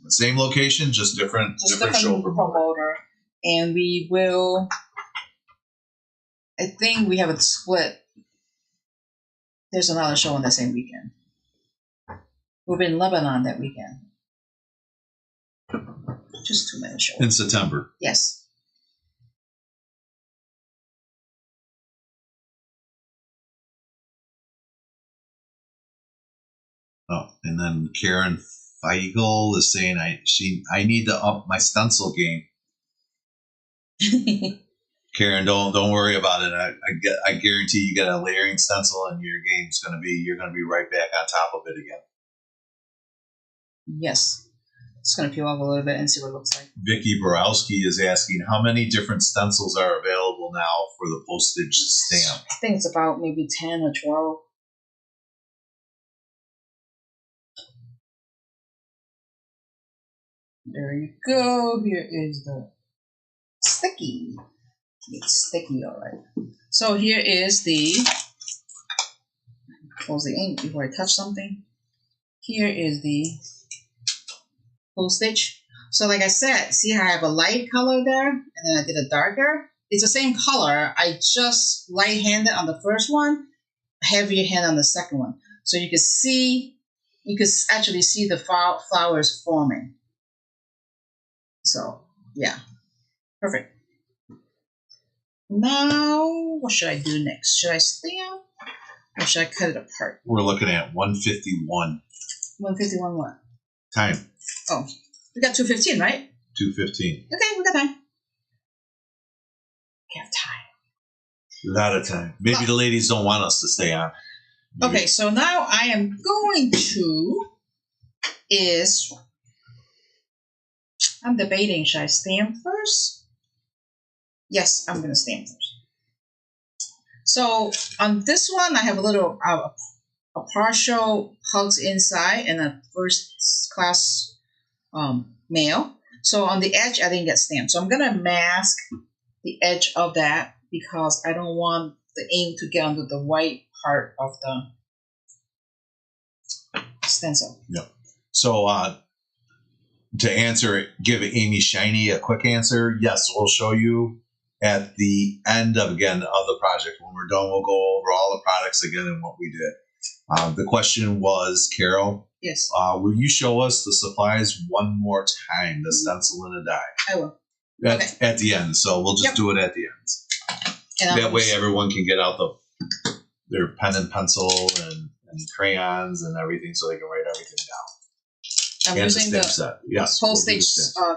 Speaker 1: same location, just different show
Speaker 2: promoter. And we will. I think we have it split. There's another show on the same weekend. We'll be in Lebanon that weekend. Just 2 minutes show.
Speaker 1: In September.
Speaker 2: Yes.
Speaker 1: Oh, and then Karen Feigl is saying I need to up my stencil game. Karen, don't worry about it. I guarantee you get a layering stencil and your game's you're gonna be right back on top of it again.
Speaker 2: Yes. Just going to peel off a little bit and see what it looks like.
Speaker 1: Vicky Borowski is asking how many different stencils are available now for the postage stamp.
Speaker 2: I think it's about maybe 10 or 12. There you go. Here is the sticky. It's sticky, all right. So here is the. Close the ink before I touch something. Here is the postage. So like I said, see how I have a light color there and then I did a darker? It's the same color. I just light-handed on the first one, heavier hand on the second one. So you could actually see the flowers forming. So yeah, perfect. Now, what should I do next? Should I stamp or should I cut it apart?
Speaker 1: We're looking at 151.
Speaker 2: 151 what?
Speaker 1: Time.
Speaker 2: Oh, we got 2:15, right?
Speaker 1: 2:15.
Speaker 2: Okay, we got time. We have time.
Speaker 1: A lot of time. Maybe the ladies don't want us to stay on. Maybe.
Speaker 2: Okay, so now I am going to I'm debating, should I stamp first? Yes, I'm going to stamp first. So on this one, I have a little a partial hugs inside, and a first class mail. So on the edge, I didn't get stamped. So I'm gonna mask the edge of that because I don't want the ink to get onto the white part of the stencil.
Speaker 1: Yep. So to answer, give Amy Shiny a quick answer. Yes, we'll show you at the end of the project. When we're done, we'll go over all the products again and what we did. The question was, Carol,
Speaker 2: Yes,
Speaker 1: will you show us the supplies one more time, the stencil and a die?
Speaker 2: I will.
Speaker 1: At the end. So we'll just do it at the end.
Speaker 2: And
Speaker 1: That way everyone can get out their pen and pencil and crayons and everything so they can write everything down.
Speaker 2: I'm
Speaker 1: And
Speaker 2: using
Speaker 1: the
Speaker 2: the
Speaker 1: stamp set. Yes,
Speaker 2: Postage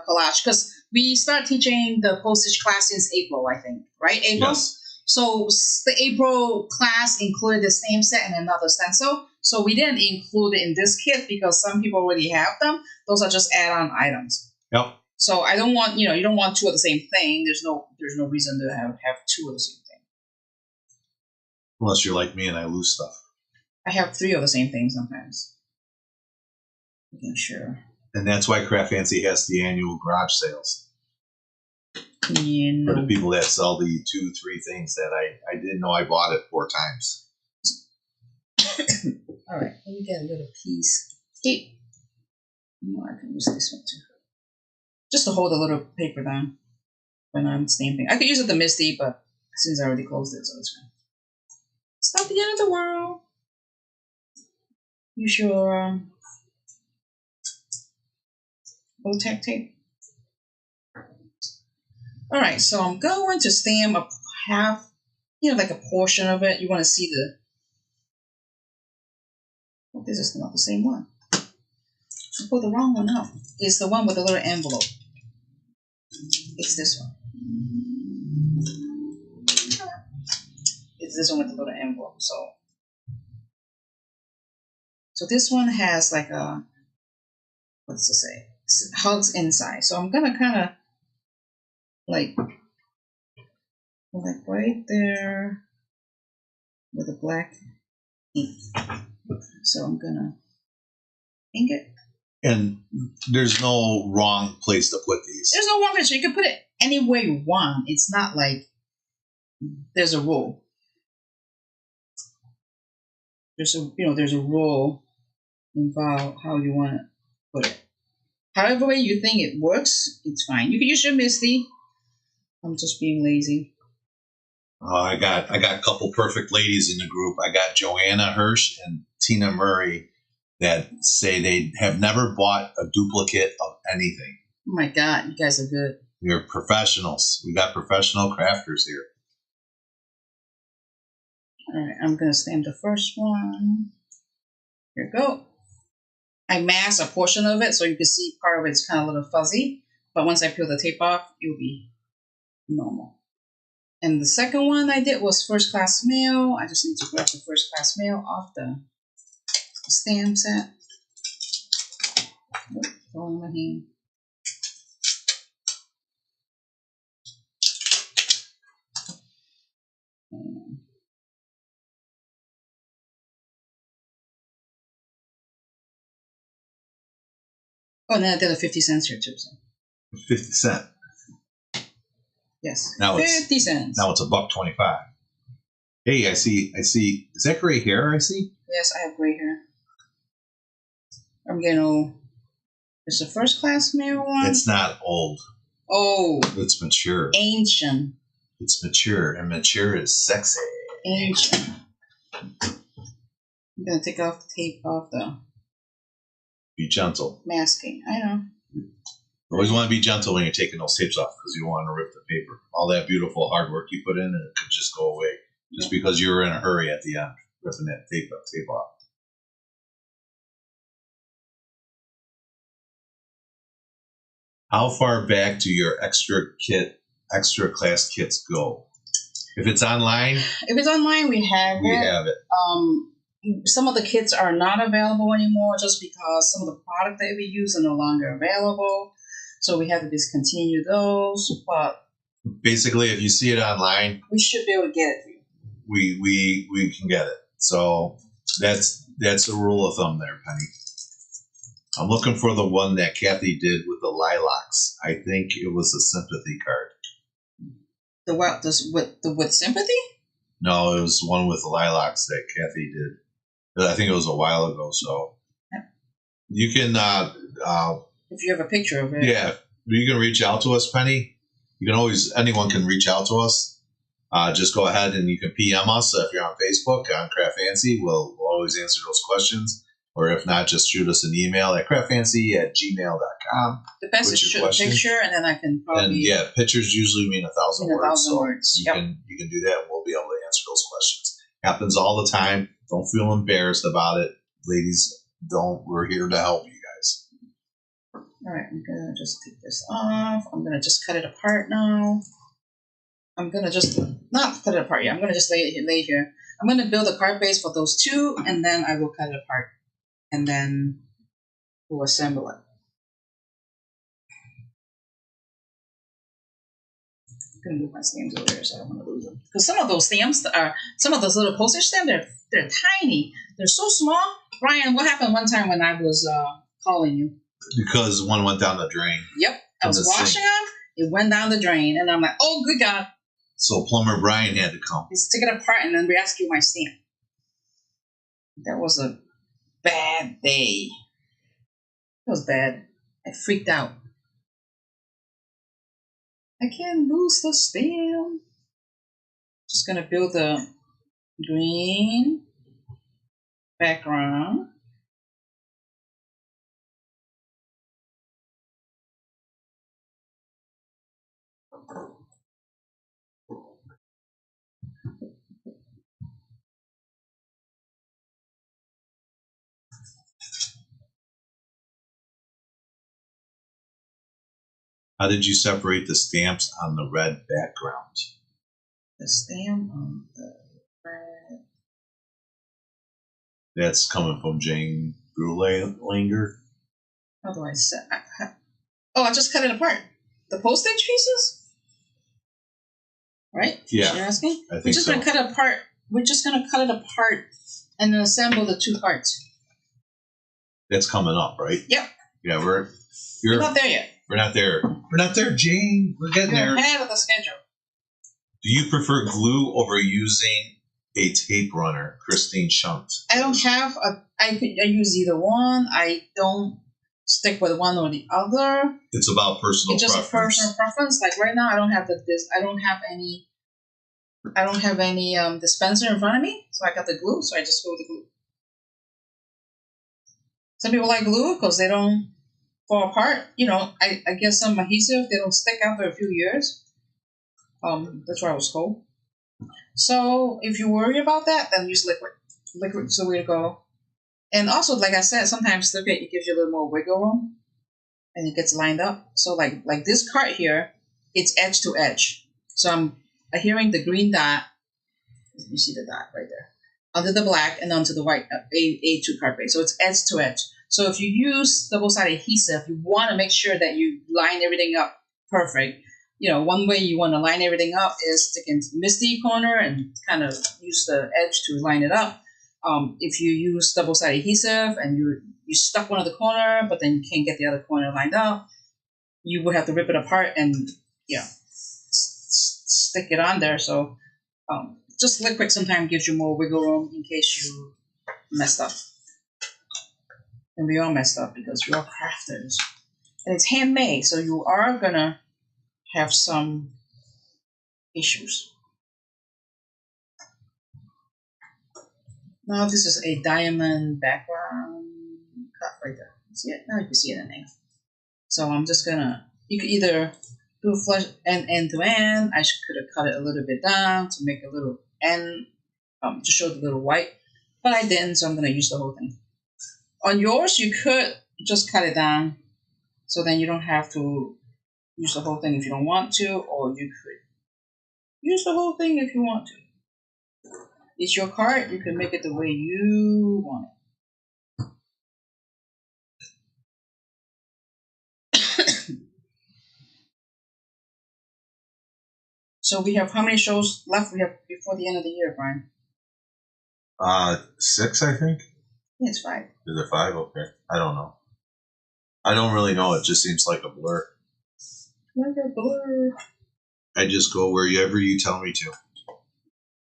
Speaker 2: Collage because we start teaching the Postage class since April, I think, right? April?
Speaker 1: Yes.
Speaker 2: So the April class included the stamp set and another stencil. So we didn't include it in this kit because some people already have them. Those are just add-on items.
Speaker 1: Yep.
Speaker 2: So I don't want, you don't want two of the same thing. There's no reason to have two of the same thing.
Speaker 1: Unless you're like me and I lose stuff.
Speaker 2: I have three of the same thing sometimes. Making sure.
Speaker 1: And that's why CraftFancy has the annual garage sales. For the people that sell the 2-3 things that I didn't know I bought it 4 times.
Speaker 2: All right, let me get a little piece. Hey, I can use this one too. Just to hold a little paper down when I'm stamping. I could use it the Misty, but since I already closed it, so it's fine. It's not the end of the world. Use your tack tape. All right, so I'm going to stamp a half, like a portion of it. You want to see the. Oh, this is not the same one. I pulled the wrong one out. It's the one with the little envelope. It's this one. It's this one with the little envelope. So this one has like a, what's to say? Hugs inside. So I'm gonna kind of like right there with a black ink. So I'm gonna ink it.
Speaker 1: And there's no wrong place to put these.
Speaker 2: There's no wrong place. You can put it anywhere you want. It's not like there's a rule. There's a rule involved how you want to put it. However way you think it works, it's fine. You can use your Misty. I'm just being lazy.
Speaker 1: I got a couple perfect ladies in the group. I got Joanna Hirsch and Tina Murray that say they have never bought a duplicate of anything.
Speaker 2: Oh my God, you guys are good.
Speaker 1: You're professionals. We got professional crafters here.
Speaker 2: All right, I'm going to stamp the first one. Here we go. I masked a portion of it so you can see part of it's kind of a little fuzzy. But once I peel the tape off, it'll be normal. And the second one I did was first class mail. I just need to grab the first class mail off the stamp set. Oh, fall in my hand. Oh, and then I did a 50 cents here too. So.
Speaker 1: 50 cents.
Speaker 2: Yes.
Speaker 1: Now
Speaker 2: 50 cents.
Speaker 1: Now it's $1.25. Hey, I see. Is that gray hair I see?
Speaker 2: Yes, I have gray hair. I'm getting old. It's the first class mail one.
Speaker 1: It's not old.
Speaker 2: Oh.
Speaker 1: It's mature.
Speaker 2: Ancient.
Speaker 1: It's mature, and mature is sexy.
Speaker 2: Ancient. I'm going to take off the tape off the...
Speaker 1: Be gentle.
Speaker 2: Masking. I know.
Speaker 1: You always want to be gentle when you're taking those tapes off because you don't want to rip the paper. All that beautiful hard work you put in, and it could just go away just because you were in a hurry at the end ripping that tape off. How far back do your extra class kits go? If it's online,
Speaker 2: we have it. Some of the kits are not available anymore just because some of the product that we use are no longer available. So we have to discontinue those. But
Speaker 1: basically, if you see it online,
Speaker 2: we should be able to get it.
Speaker 1: We can get it. So That's a rule of thumb there, Penny. I'm looking for the one that Kathy did with the lilacs. I think it was a sympathy card.
Speaker 2: The what? With sympathy?
Speaker 1: No, it was one with the lilacs that Kathy did. I think it was a while ago. So you can,
Speaker 2: if you have a picture of it.
Speaker 1: Yeah, you can reach out to us, Penny. You can always, anyone can reach out to us. Just go ahead and you can PM us if you're on Facebook on CraftFancy. We'll always answer those questions. Or if not, just shoot us an email at craftfancy@gmail.com.
Speaker 2: The best is shoot a picture, and then I can probably.
Speaker 1: And yeah, pictures usually mean 1,000 words.
Speaker 2: 1,000 words.
Speaker 1: You can do that, and we'll be able to answer those questions. Happens all the time. Don't feel embarrassed about it, ladies. We're here to help you guys.
Speaker 2: All right, I'm gonna just take this off. I'm gonna just cut it apart now. I'm gonna just not cut it apart yet. I'm gonna just lay it here. I'm gonna build a card base for those two, and then I will cut it apart, and then we'll assemble it. I'm gonna move my stamps over there so I don't want to lose them. Because some of those stamps are some of those little postage stamps. They're tiny. They're so small. Brian, what happened one time when I was calling you?
Speaker 1: Because one went down the drain.
Speaker 2: Yep, I was washing them. It went down the drain, and I'm like, oh, good God.
Speaker 1: So Plumber Brian had to come.
Speaker 2: Let's take it apart and then rescue my stamp. That was a bad day. It was bad. I freaked out. I can't lose the stamp. Just gonna build the green background.
Speaker 1: How did you separate the stamps on the red background?
Speaker 2: The stamp on the red.
Speaker 1: That's coming from Jane Brulé-Langer.
Speaker 2: How do I set? I just cut it apart. The postage pieces, right?
Speaker 1: Yeah,
Speaker 2: you're asking.
Speaker 1: I think
Speaker 2: We're just gonna cut it apart. We're just gonna cut it apart and then assemble the two parts.
Speaker 1: That's coming up, right?
Speaker 2: Yep.
Speaker 1: Yeah,
Speaker 2: we're not there yet.
Speaker 1: We're not there. We're not there, Jane. We're getting there.
Speaker 2: Ahead of the schedule.
Speaker 1: Do you prefer glue over using a tape runner, Christine Shunt?
Speaker 2: I don't have I use either one. I don't stick with one or the other.
Speaker 1: It's about personal preference.
Speaker 2: It's just a personal preference. Like right now, I don't have any dispenser in front of me, so I got the glue. So I just go with the glue. Some people like glue because they don't fall apart. You know, I guess some adhesive, they don't stick after a few years. That's what I was told. So if you worry about that, then use liquid. Liquid's the way to go. And also, like I said, sometimes liquid, it gives you a little more wiggle room, and it gets lined up. So like this card here, it's edge to edge. So I'm adhering the green dot. You see the dot right there. Under the black and onto the white A2 card base. So it's edge to edge. So if you use double-sided adhesive, you want to make sure that you line everything up perfect. You know, one way you want to line everything up is stick into the misty corner and kind of use the edge to line it up. If you use double-sided adhesive and you stuck one of the corner, but then you can't get the other corner lined up, you would have to rip it apart and stick it on there. So just liquid sometimes gives you more wiggle room in case you messed up. And we all messed up because we're all crafters. And it's handmade, so you are going to have some issues. Now this is a diamond background cut right there. See it? Now you can see it in there. So I'm just going to, you could either do a flush end to end. I could have cut it a little bit down to make a little end, to show the little white. But I didn't, so I'm going to use the whole thing. On yours, you could just cut it down, so then you don't have to use the whole thing if you don't want to, or you could use the whole thing if you want to. It's your card. You can make it the way you want it. So we have how many shows left we have before the end of the year, Brian?
Speaker 1: 6, I think.
Speaker 2: Yeah, it's 5.
Speaker 1: Is it 5? Okay. I don't know. I don't really know. It just seems like a blur.
Speaker 2: Like a blur.
Speaker 1: I just go wherever you tell me to.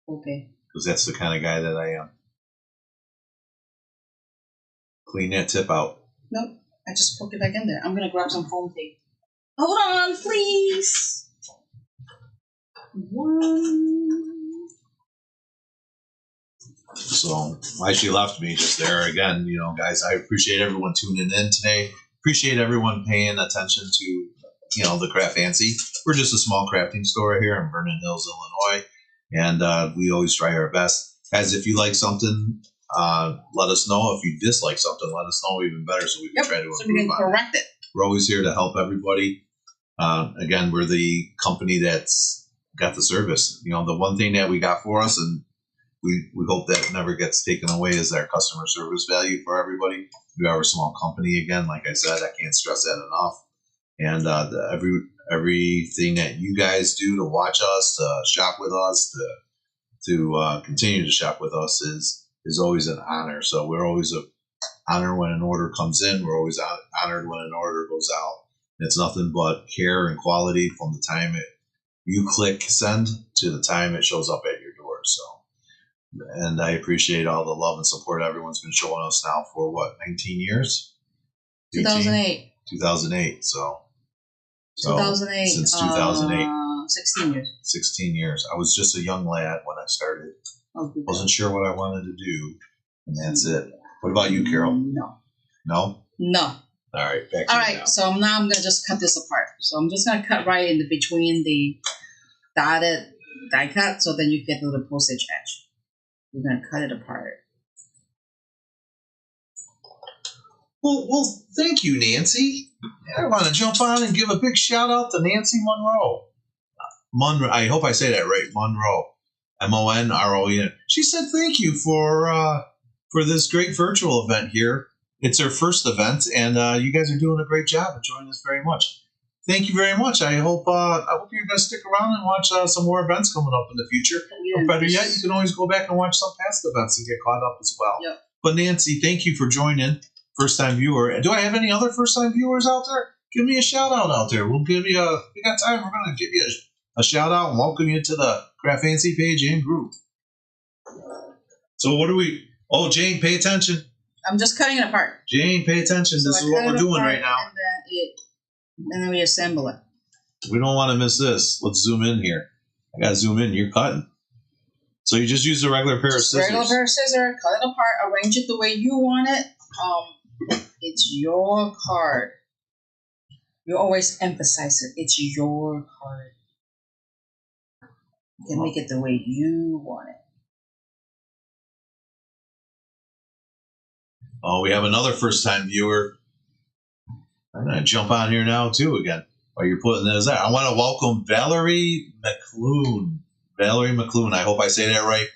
Speaker 2: Okay.
Speaker 1: Because that's the kind of guy that I am. Clean that tip out.
Speaker 2: Nope. I just poked it back in there. I'm going to grab some foam tape. Hold on, please. 1.
Speaker 1: So why she left me just there again, guys, I appreciate everyone tuning in today. Appreciate everyone paying attention to, the CraftFancy. We're just a small crafting store here in Vernon Hills, Illinois. And we always try our best. Guys, if you like something, let us know. If you dislike something, let us know even better so we can try to improve
Speaker 2: so we can correct it.
Speaker 1: We're always here to help everybody. Again, we're the company that's got the service. The one thing that we got for us, and we hope that never gets taken away, is our customer service value for everybody. We are a small company, again, like I said, I can't stress that enough. And everything that you guys do to watch us, to shop with us, to continue to shop with us is always an honor. So we're always an honor when an order comes in. We're always honored when an order goes out. It's nothing but care and quality from the time you click send to the time it shows up at your door. So, and I appreciate all the love and support everyone's been showing us now for 19 years?
Speaker 2: 2008.
Speaker 1: 2008. So
Speaker 2: 2008.
Speaker 1: Since 2008.
Speaker 2: 16 years.
Speaker 1: 16 years. I was just a young lad when I started. Wasn't sure what I wanted to do, and that's it. What about you, Carol?
Speaker 2: No.
Speaker 1: No?
Speaker 2: No.
Speaker 1: All right, back to
Speaker 2: All
Speaker 1: you
Speaker 2: right,
Speaker 1: now.
Speaker 2: so now I'm going to just cut this apart. So I'm just going to cut right in between the dotted die cut, so then you get a little postage edge. We're going to cut it apart.
Speaker 1: Well, thank you, Nancy. I want to jump on and give a big shout out to Nancy Monroe. I hope I say that right, Monroe. Monroen. She said thank you for this great virtual event here. It's our first event, and you guys are doing a great job. Enjoying this very much. Thank you very much. I hope you're going to stick around and watch some more events coming up in the future. Yeah. Or better yet, you can always go back and watch some past events and get caught up as well. Yep. But Nancy, thank you for joining. First-time viewer. Do I have any other first-time viewers out there? Give me a shout-out there. We'll give you we got time. We're going to give you a shout-out and welcome you to the CraftFancy page and group. So what do we... Oh, Jane, pay attention.
Speaker 2: I'm just cutting it apart.
Speaker 1: Jane, pay attention. So this is what we're doing right now.
Speaker 2: And then we assemble it.
Speaker 1: We don't want to miss this. Let's zoom in here. I got to zoom in. You're cutting. So you just use a regular pair of scissors.
Speaker 2: Regular pair of scissors. Cut it apart. Arrange it the way you want it. It's your card. You always emphasize it. It's your card. You can make it the way you want it.
Speaker 1: Oh, we have another first-time viewer. I'm going to jump on here now, too, again, while you're putting this out. I want to welcome Valerie McClune. Valerie McClune. I hope I say that right.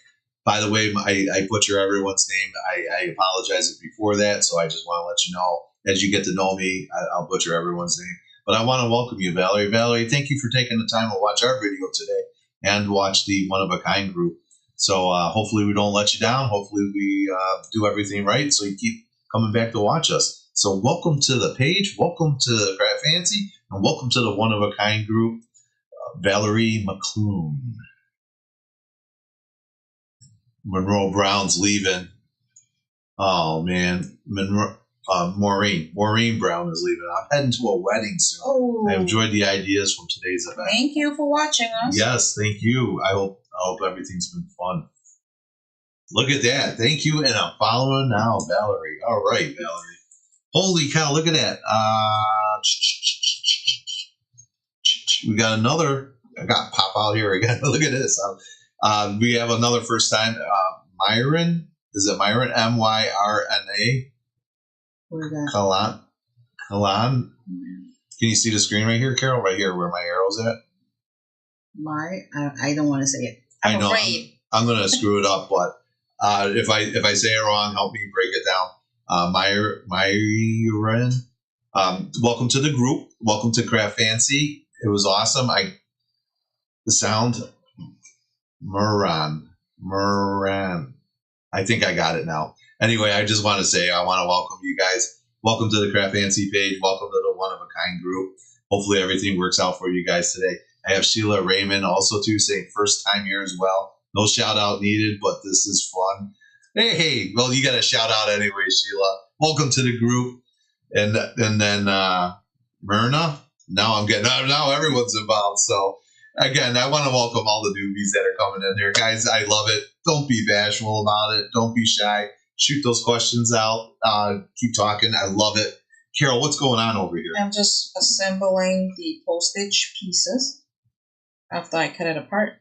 Speaker 1: By the way, I butcher everyone's name. I apologize before that, so I just want to let you know. As you get to know me, I'll butcher everyone's name. But I want to welcome you, Valerie. Valerie, thank you for taking the time to watch our video today and watch the one-of-a-kind group. So hopefully we don't let you down. Hopefully we do everything right so you keep coming back to watch us. So welcome to the page. Welcome to CraftFancy. And welcome to the one-of-a-kind group, Valerie McClune. Monroe Brown's leaving. Oh, man. Maureen Brown is leaving. I'm heading to a wedding soon. Oh. I enjoyed the ideas from today's event.
Speaker 2: Thank you for watching us.
Speaker 1: Yes, thank you. I hope everything's been fun. Look at that. Thank you. And I'm following now, Valerie. All right, Valerie. Holy cow, look at that. We got another. I got pop out here again. Look at this. We have another first time. Myron. Is it Myron? Myrna.
Speaker 2: What is that?
Speaker 1: Kalan. Can you see the screen right here, Carol? Right here where my arrow's at?
Speaker 2: I don't want to say it. I'm afraid.
Speaker 1: I'm going to screw it up, but if I say it wrong, help me break it down. Myron. Welcome to the group. Welcome to CraftFancy. It was awesome. The sound. Moran. I think I got it now. Anyway, I just want to say I want to welcome you guys. Welcome to the CraftFancy page. Welcome to the One of a Kind group. Hopefully everything works out for you guys today. I have Sheila Raymond also too saying first time here as well. No shout out needed, but this is fun. Hey, well you got a shout out anyway, Sheila. Welcome to the group. And then Myrna. Now everyone's involved. So again, I want to welcome all the newbies that are coming in there. Guys, I love it. Don't be bashful about it. Don't be shy. Shoot those questions out. Keep talking. I love it. Carol, what's going on over here?
Speaker 3: I'm just assembling the postage pieces after I cut it apart.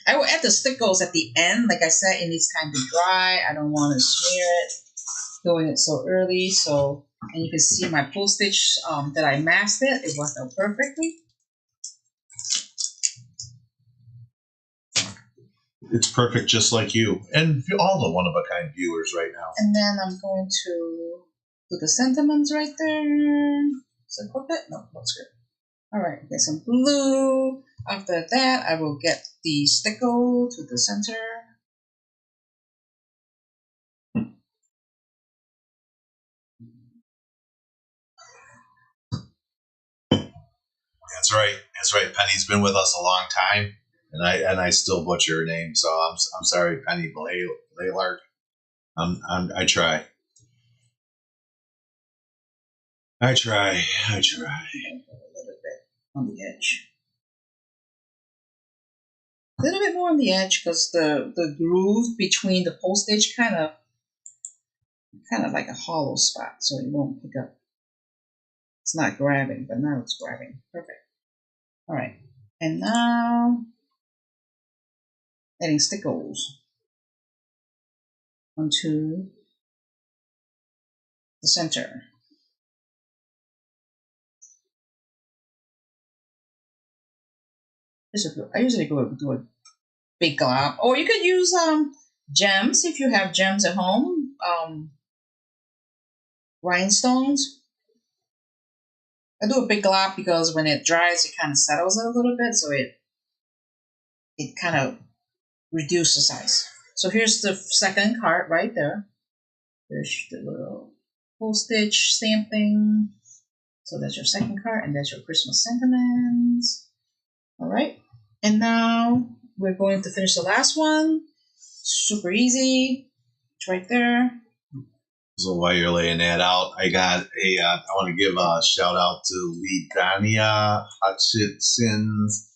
Speaker 3: I will add the stickers at the end. Like I said, it needs time to dry. I don't want to smear it, doing it so early. So, and you can see my postage that I masked it. It worked out perfectly.
Speaker 1: It's perfect just like you. And all the one-of-a-kind viewers right now.
Speaker 3: And then I'm going to do the sentiments right there. Is it perfect? No, looks good. Alright, get some blue. After that, I will get the sticker to the center.
Speaker 1: That's right. That's right. Penny's been with us a long time, and I still butcher her name. So I'm sorry, Penny Blaylark. I try. I try.
Speaker 3: A little bit on the edge. A little bit more on the edge because the groove between the postage kind of like a hollow spot, so it won't pick up. It's not grabbing, but now it's grabbing. Perfect. All right, and now adding stickers onto the center. I usually go do a big glob, or you could use gems if you have gems at home. Rhinestones. I do a big glob because when it dries, it kind of settles a little bit, so it kind of reduces the size. So here's the second card right there. There's the little postage stamp thing. So that's your second card, and that's your Christmas sentiments. All right, and now we're going to finish the last one. Super easy. It's right there.
Speaker 1: So while you're laying that out, I got I want to give a shout out to Lidania Hutchinson's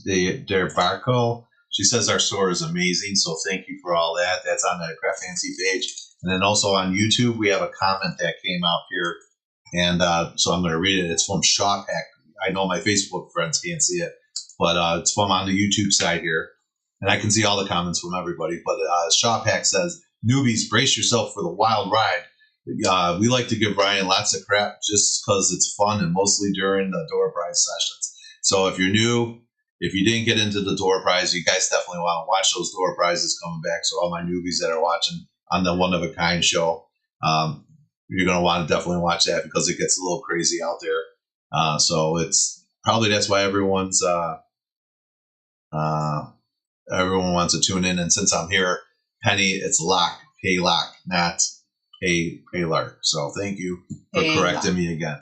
Speaker 1: Der Barco. She says our store is amazing, so thank you for all that. That's on the CraftFancy page. And then also on YouTube, we have a comment that came out here. And so I'm going to read it. It's from Shawpack. I know my Facebook friends can't see it, but it's from on the YouTube side here. And I can see all the comments from everybody. But Shawpack says, newbies, brace yourself for the wild ride. We like to give Brian lots of crap just because it's fun and mostly during the door prize sessions. So if you're new, if you didn't get into the door prize, you guys definitely want to watch those door prizes coming back. So all my newbies that are watching on the One of a Kind show, you're going to want to definitely watch that because it gets a little crazy out there. So it's probably that's why everyone wants to tune in. And since I'm here, Penny, it's Lock, Pay Lock, not Pay Lark. So thank you for correcting me again.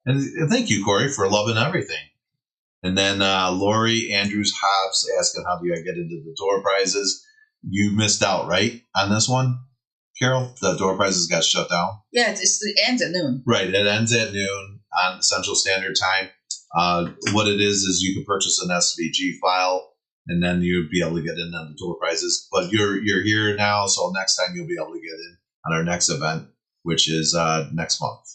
Speaker 1: And thank you, Corey, for loving everything. And then Lori Andrews Hobbs asking, how do I get into the door prizes? You missed out, right, on this one, Carol? The door prizes got shut down?
Speaker 3: Yeah, it ends at noon.
Speaker 1: Right, it ends at noon on Central Standard Time. What it is you can purchase an SVG file, and then you'll be able to get in on the door prizes. But you're here now, so next time you'll be able to get in on our next event, which is next month.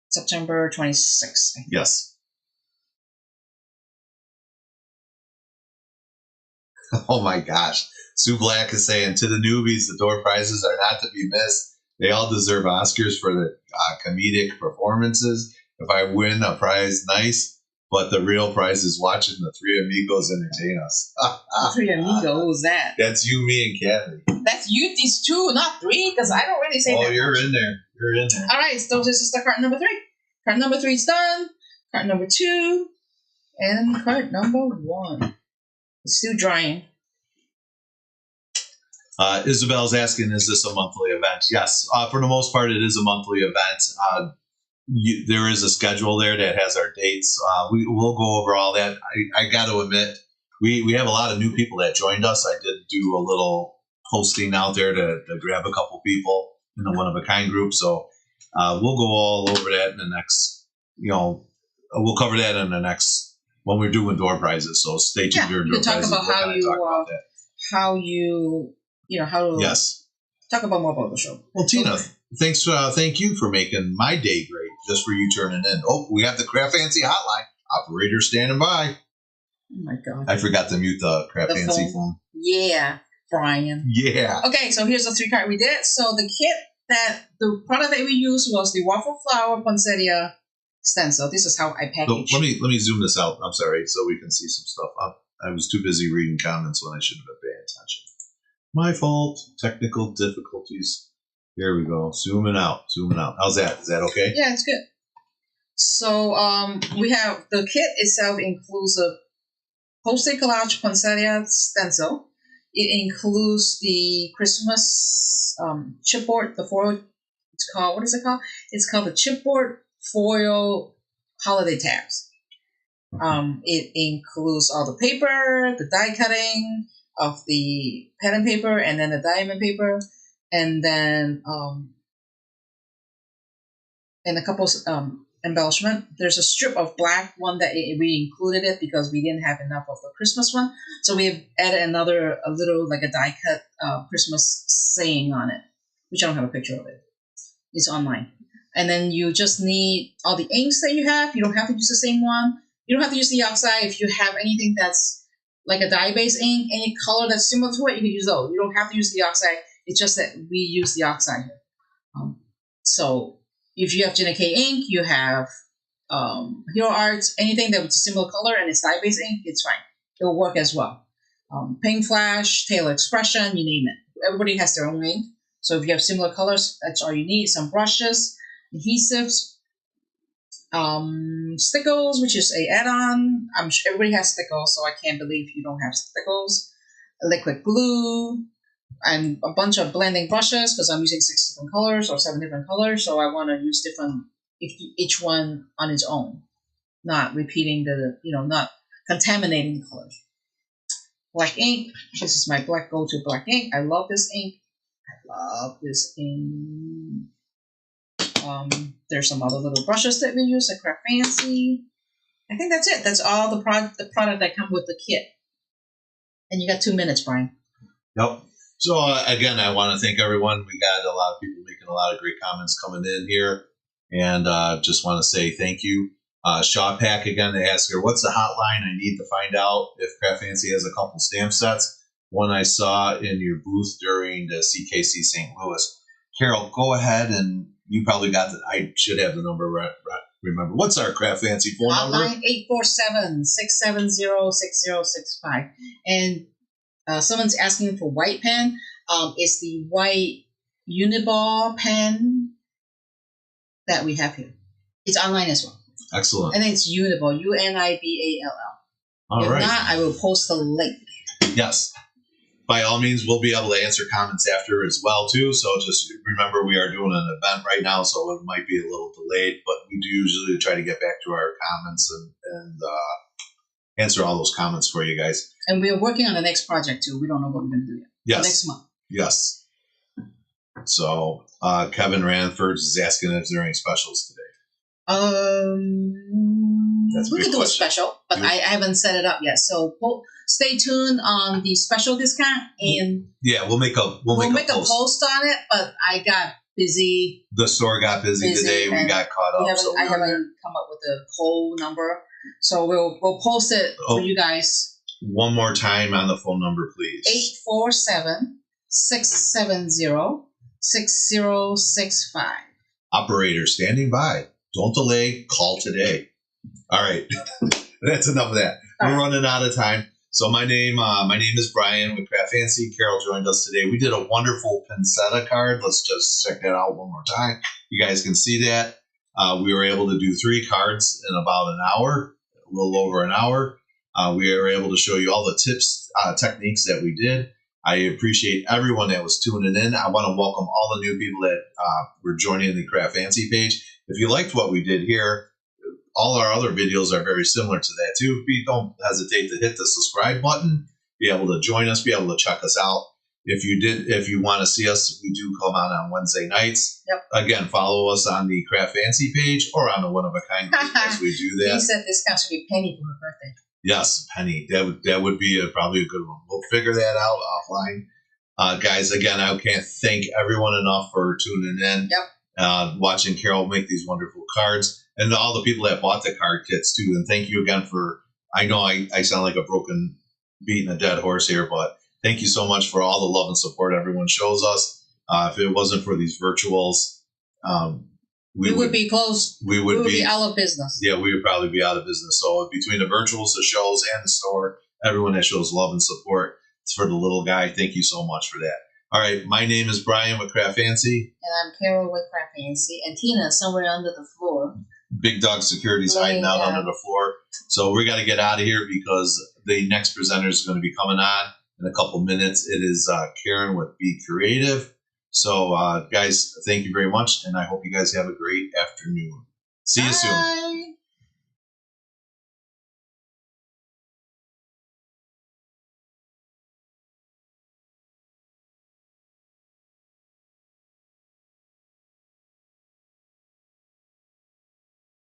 Speaker 3: September 26th.
Speaker 1: Yes. Oh my gosh. Sue Black is saying, to the newbies, the door prizes are not to be missed. They all deserve Oscars for their comedic performances. If I win a prize, nice. But the real prize is watching the three amigos entertain us.
Speaker 3: Three amigos? Who's that?
Speaker 1: That's you, me, and Kathy.
Speaker 3: That's you, these two, not three, because I don't really say that.
Speaker 1: Oh, you're in there. You're in there.
Speaker 3: All right, so this is the card number 3. Card number 3 is done. Card number 2. And card number 1. It's still drying.
Speaker 1: Isabel's asking, is this a monthly event? Yes, for the most part, it is a monthly event. There is a schedule there that has our dates. We'll go over all that. I got to admit, we have a lot of new people that joined us. I did do a little posting out there to grab a couple people in the one-of-a-kind group. So we'll go all over that in the next, we'll cover that in the next, when we're doing door prizes. So stay tuned during door prizes.
Speaker 2: Talk about
Speaker 1: yes.
Speaker 2: Talk about more about the show.
Speaker 1: Well, Tina, thank you for making my day great, just for you turning in. Oh, we have the CraftFancy hotline. Operator standing by.
Speaker 2: Oh, my God.
Speaker 1: I forgot to mute the CraftFancy phone.
Speaker 2: Yeah, Brian.
Speaker 1: Yeah.
Speaker 2: Okay, so here's the 3 card we did. So the product that we used was the Waffle Flower Poinsettia Stencil. This is how I packaged.
Speaker 1: So let me zoom this out. I'm sorry, so we can see some stuff. I was too busy reading comments when I should have been paying attention. My fault. Technical difficulties. Here we go. Zooming out. How's that? Is that okay?
Speaker 2: Yeah, it's good. So we have the kit itself includes a Postage Collage Poinsettia Stencil. It includes the Christmas chipboard, the foil. It's called, what is it called? It's called the chipboard foil holiday tabs. It includes all the paper, the die cutting of the pattern paper, and then the diamond paper, and then and a couple embellishment. There's a strip of black one that we included it because we didn't have enough of the Christmas one, so we have added a little like a die cut Christmas saying on it, which I don't have a picture of it. It's online. And then you just need all the inks that you have. You don't have to use the same one. You don't have to use the oxide. If you have anything that's like a dye-based ink, any color that's similar to it, you can use those. You don't have to use the oxide. It's just that we use the oxide here. So if you have Jenna K ink, you have Hero Arts, anything that was a similar color and it's dye-based ink, it's fine. It will work as well. Paint Flash, Taylor Expression, you name it. Everybody has their own ink. So if you have similar colors, that's all you need. Some brushes, adhesives, stickles, which is a add-on. I'm sure everybody has stickles, so I can't believe you don't have stickles. Liquid glue, and a bunch of blending brushes because I'm using 6 different colors or 7 different colors. So I want to use different, each one on its own, not repeating not contaminating the colors. Black ink. This is my go-to black ink. I love this ink. There's some other little brushes that we use at CraftFancy. I think that's it. That's all the product that comes with the kit. And you got 2 minutes, Brian.
Speaker 1: Yep. So again, I want to thank everyone. We got a lot of people making a lot of great comments coming in here, and just want to say thank you. Shaw Pack again. They ask her, "What's the hotline? I need to find out if CraftFancy has a couple stamp sets." One I saw in your booth during the CKC St. Louis. Carol, go ahead, and you probably got the. I should have the number right. Remember, what's our CraftFancy phone number?
Speaker 2: Hotline 847-670-6065. And someone's asking for white pen. It's the white Uniball pen that we have here. It's online as well.
Speaker 1: Excellent.
Speaker 2: And it's Uniball, Uniball.
Speaker 1: All right.
Speaker 2: If not, I will post the link.
Speaker 1: Yes. By all means, we'll be able to answer comments after as well, too. So just remember, we are doing an event right now, so it might be a little delayed, but we do usually try to get back to our comments and answer all those comments for you guys.
Speaker 2: And we're working on the next project, too. We don't know what we're going to do yet.
Speaker 1: Yes.
Speaker 2: Next month.
Speaker 1: Yes. So Kevin Ranford is asking if there are any specials today.
Speaker 2: We could do a special, but I haven't set it up yet. So stay tuned on the special discount, and
Speaker 1: we'll make a
Speaker 2: post on it. But I got busy.
Speaker 1: The store got busy today. We got caught up.
Speaker 2: I haven't come up with a whole number, so we'll post it for you guys.
Speaker 1: One more time on the phone number, please.
Speaker 2: 847-670-6065.
Speaker 1: Operator standing by. Don't delay. Call today. All right. That's enough of that. We're running out of time. So my name is Brian with CraftFancy. Carol joined us today. We did a wonderful Poinsettia card. Let's just check that out one more time. You guys can see that. We were able to do 3 cards in about an hour, a little over an hour. We were able to show you all the tips, techniques that we did. I appreciate everyone that was tuning in. I want to welcome all the new people that were joining the CraftFancy page. If you liked what we did here, all our other videos are very similar to that too. Don't hesitate to hit the subscribe button, be able to join us, be able to check us out. If you want to see us, we do come out on Wednesday nights.
Speaker 3: Yep.
Speaker 1: Again, follow us on the CraftFancy page or on the One of a Kind page as we do that.
Speaker 3: He said this comes to be Penny for her birthday.
Speaker 1: Yes, Penny. That would be probably a good one. We'll figure that out offline. Guys, again, I can't thank everyone enough for tuning in.
Speaker 3: Yep.
Speaker 1: Watching Carol make these wonderful cards, and all the people that bought the card kits too. And thank you again for. I know I sound like a beating a dead horse here, but thank you so much for all the love and support everyone shows us. If it wasn't for these virtuals, we would
Speaker 3: be closed.
Speaker 1: We would
Speaker 3: be out of business.
Speaker 1: Yeah, we would probably be out of business. So between the virtuals, the shows, and the store, everyone that shows love and support, it's for the little guy. Thank you so much for that. All right, my name is Brian with CraftFancy.
Speaker 3: And I'm Carol with CraftFancy. And Tina is somewhere under the floor.
Speaker 1: Big Dog Security's hiding out under the floor. So we got to get out of here because the next presenter is going to be coming on in a couple minutes. It is Karen with Be Creative. So, guys, thank you very much, and I hope you guys have a great afternoon. See you soon.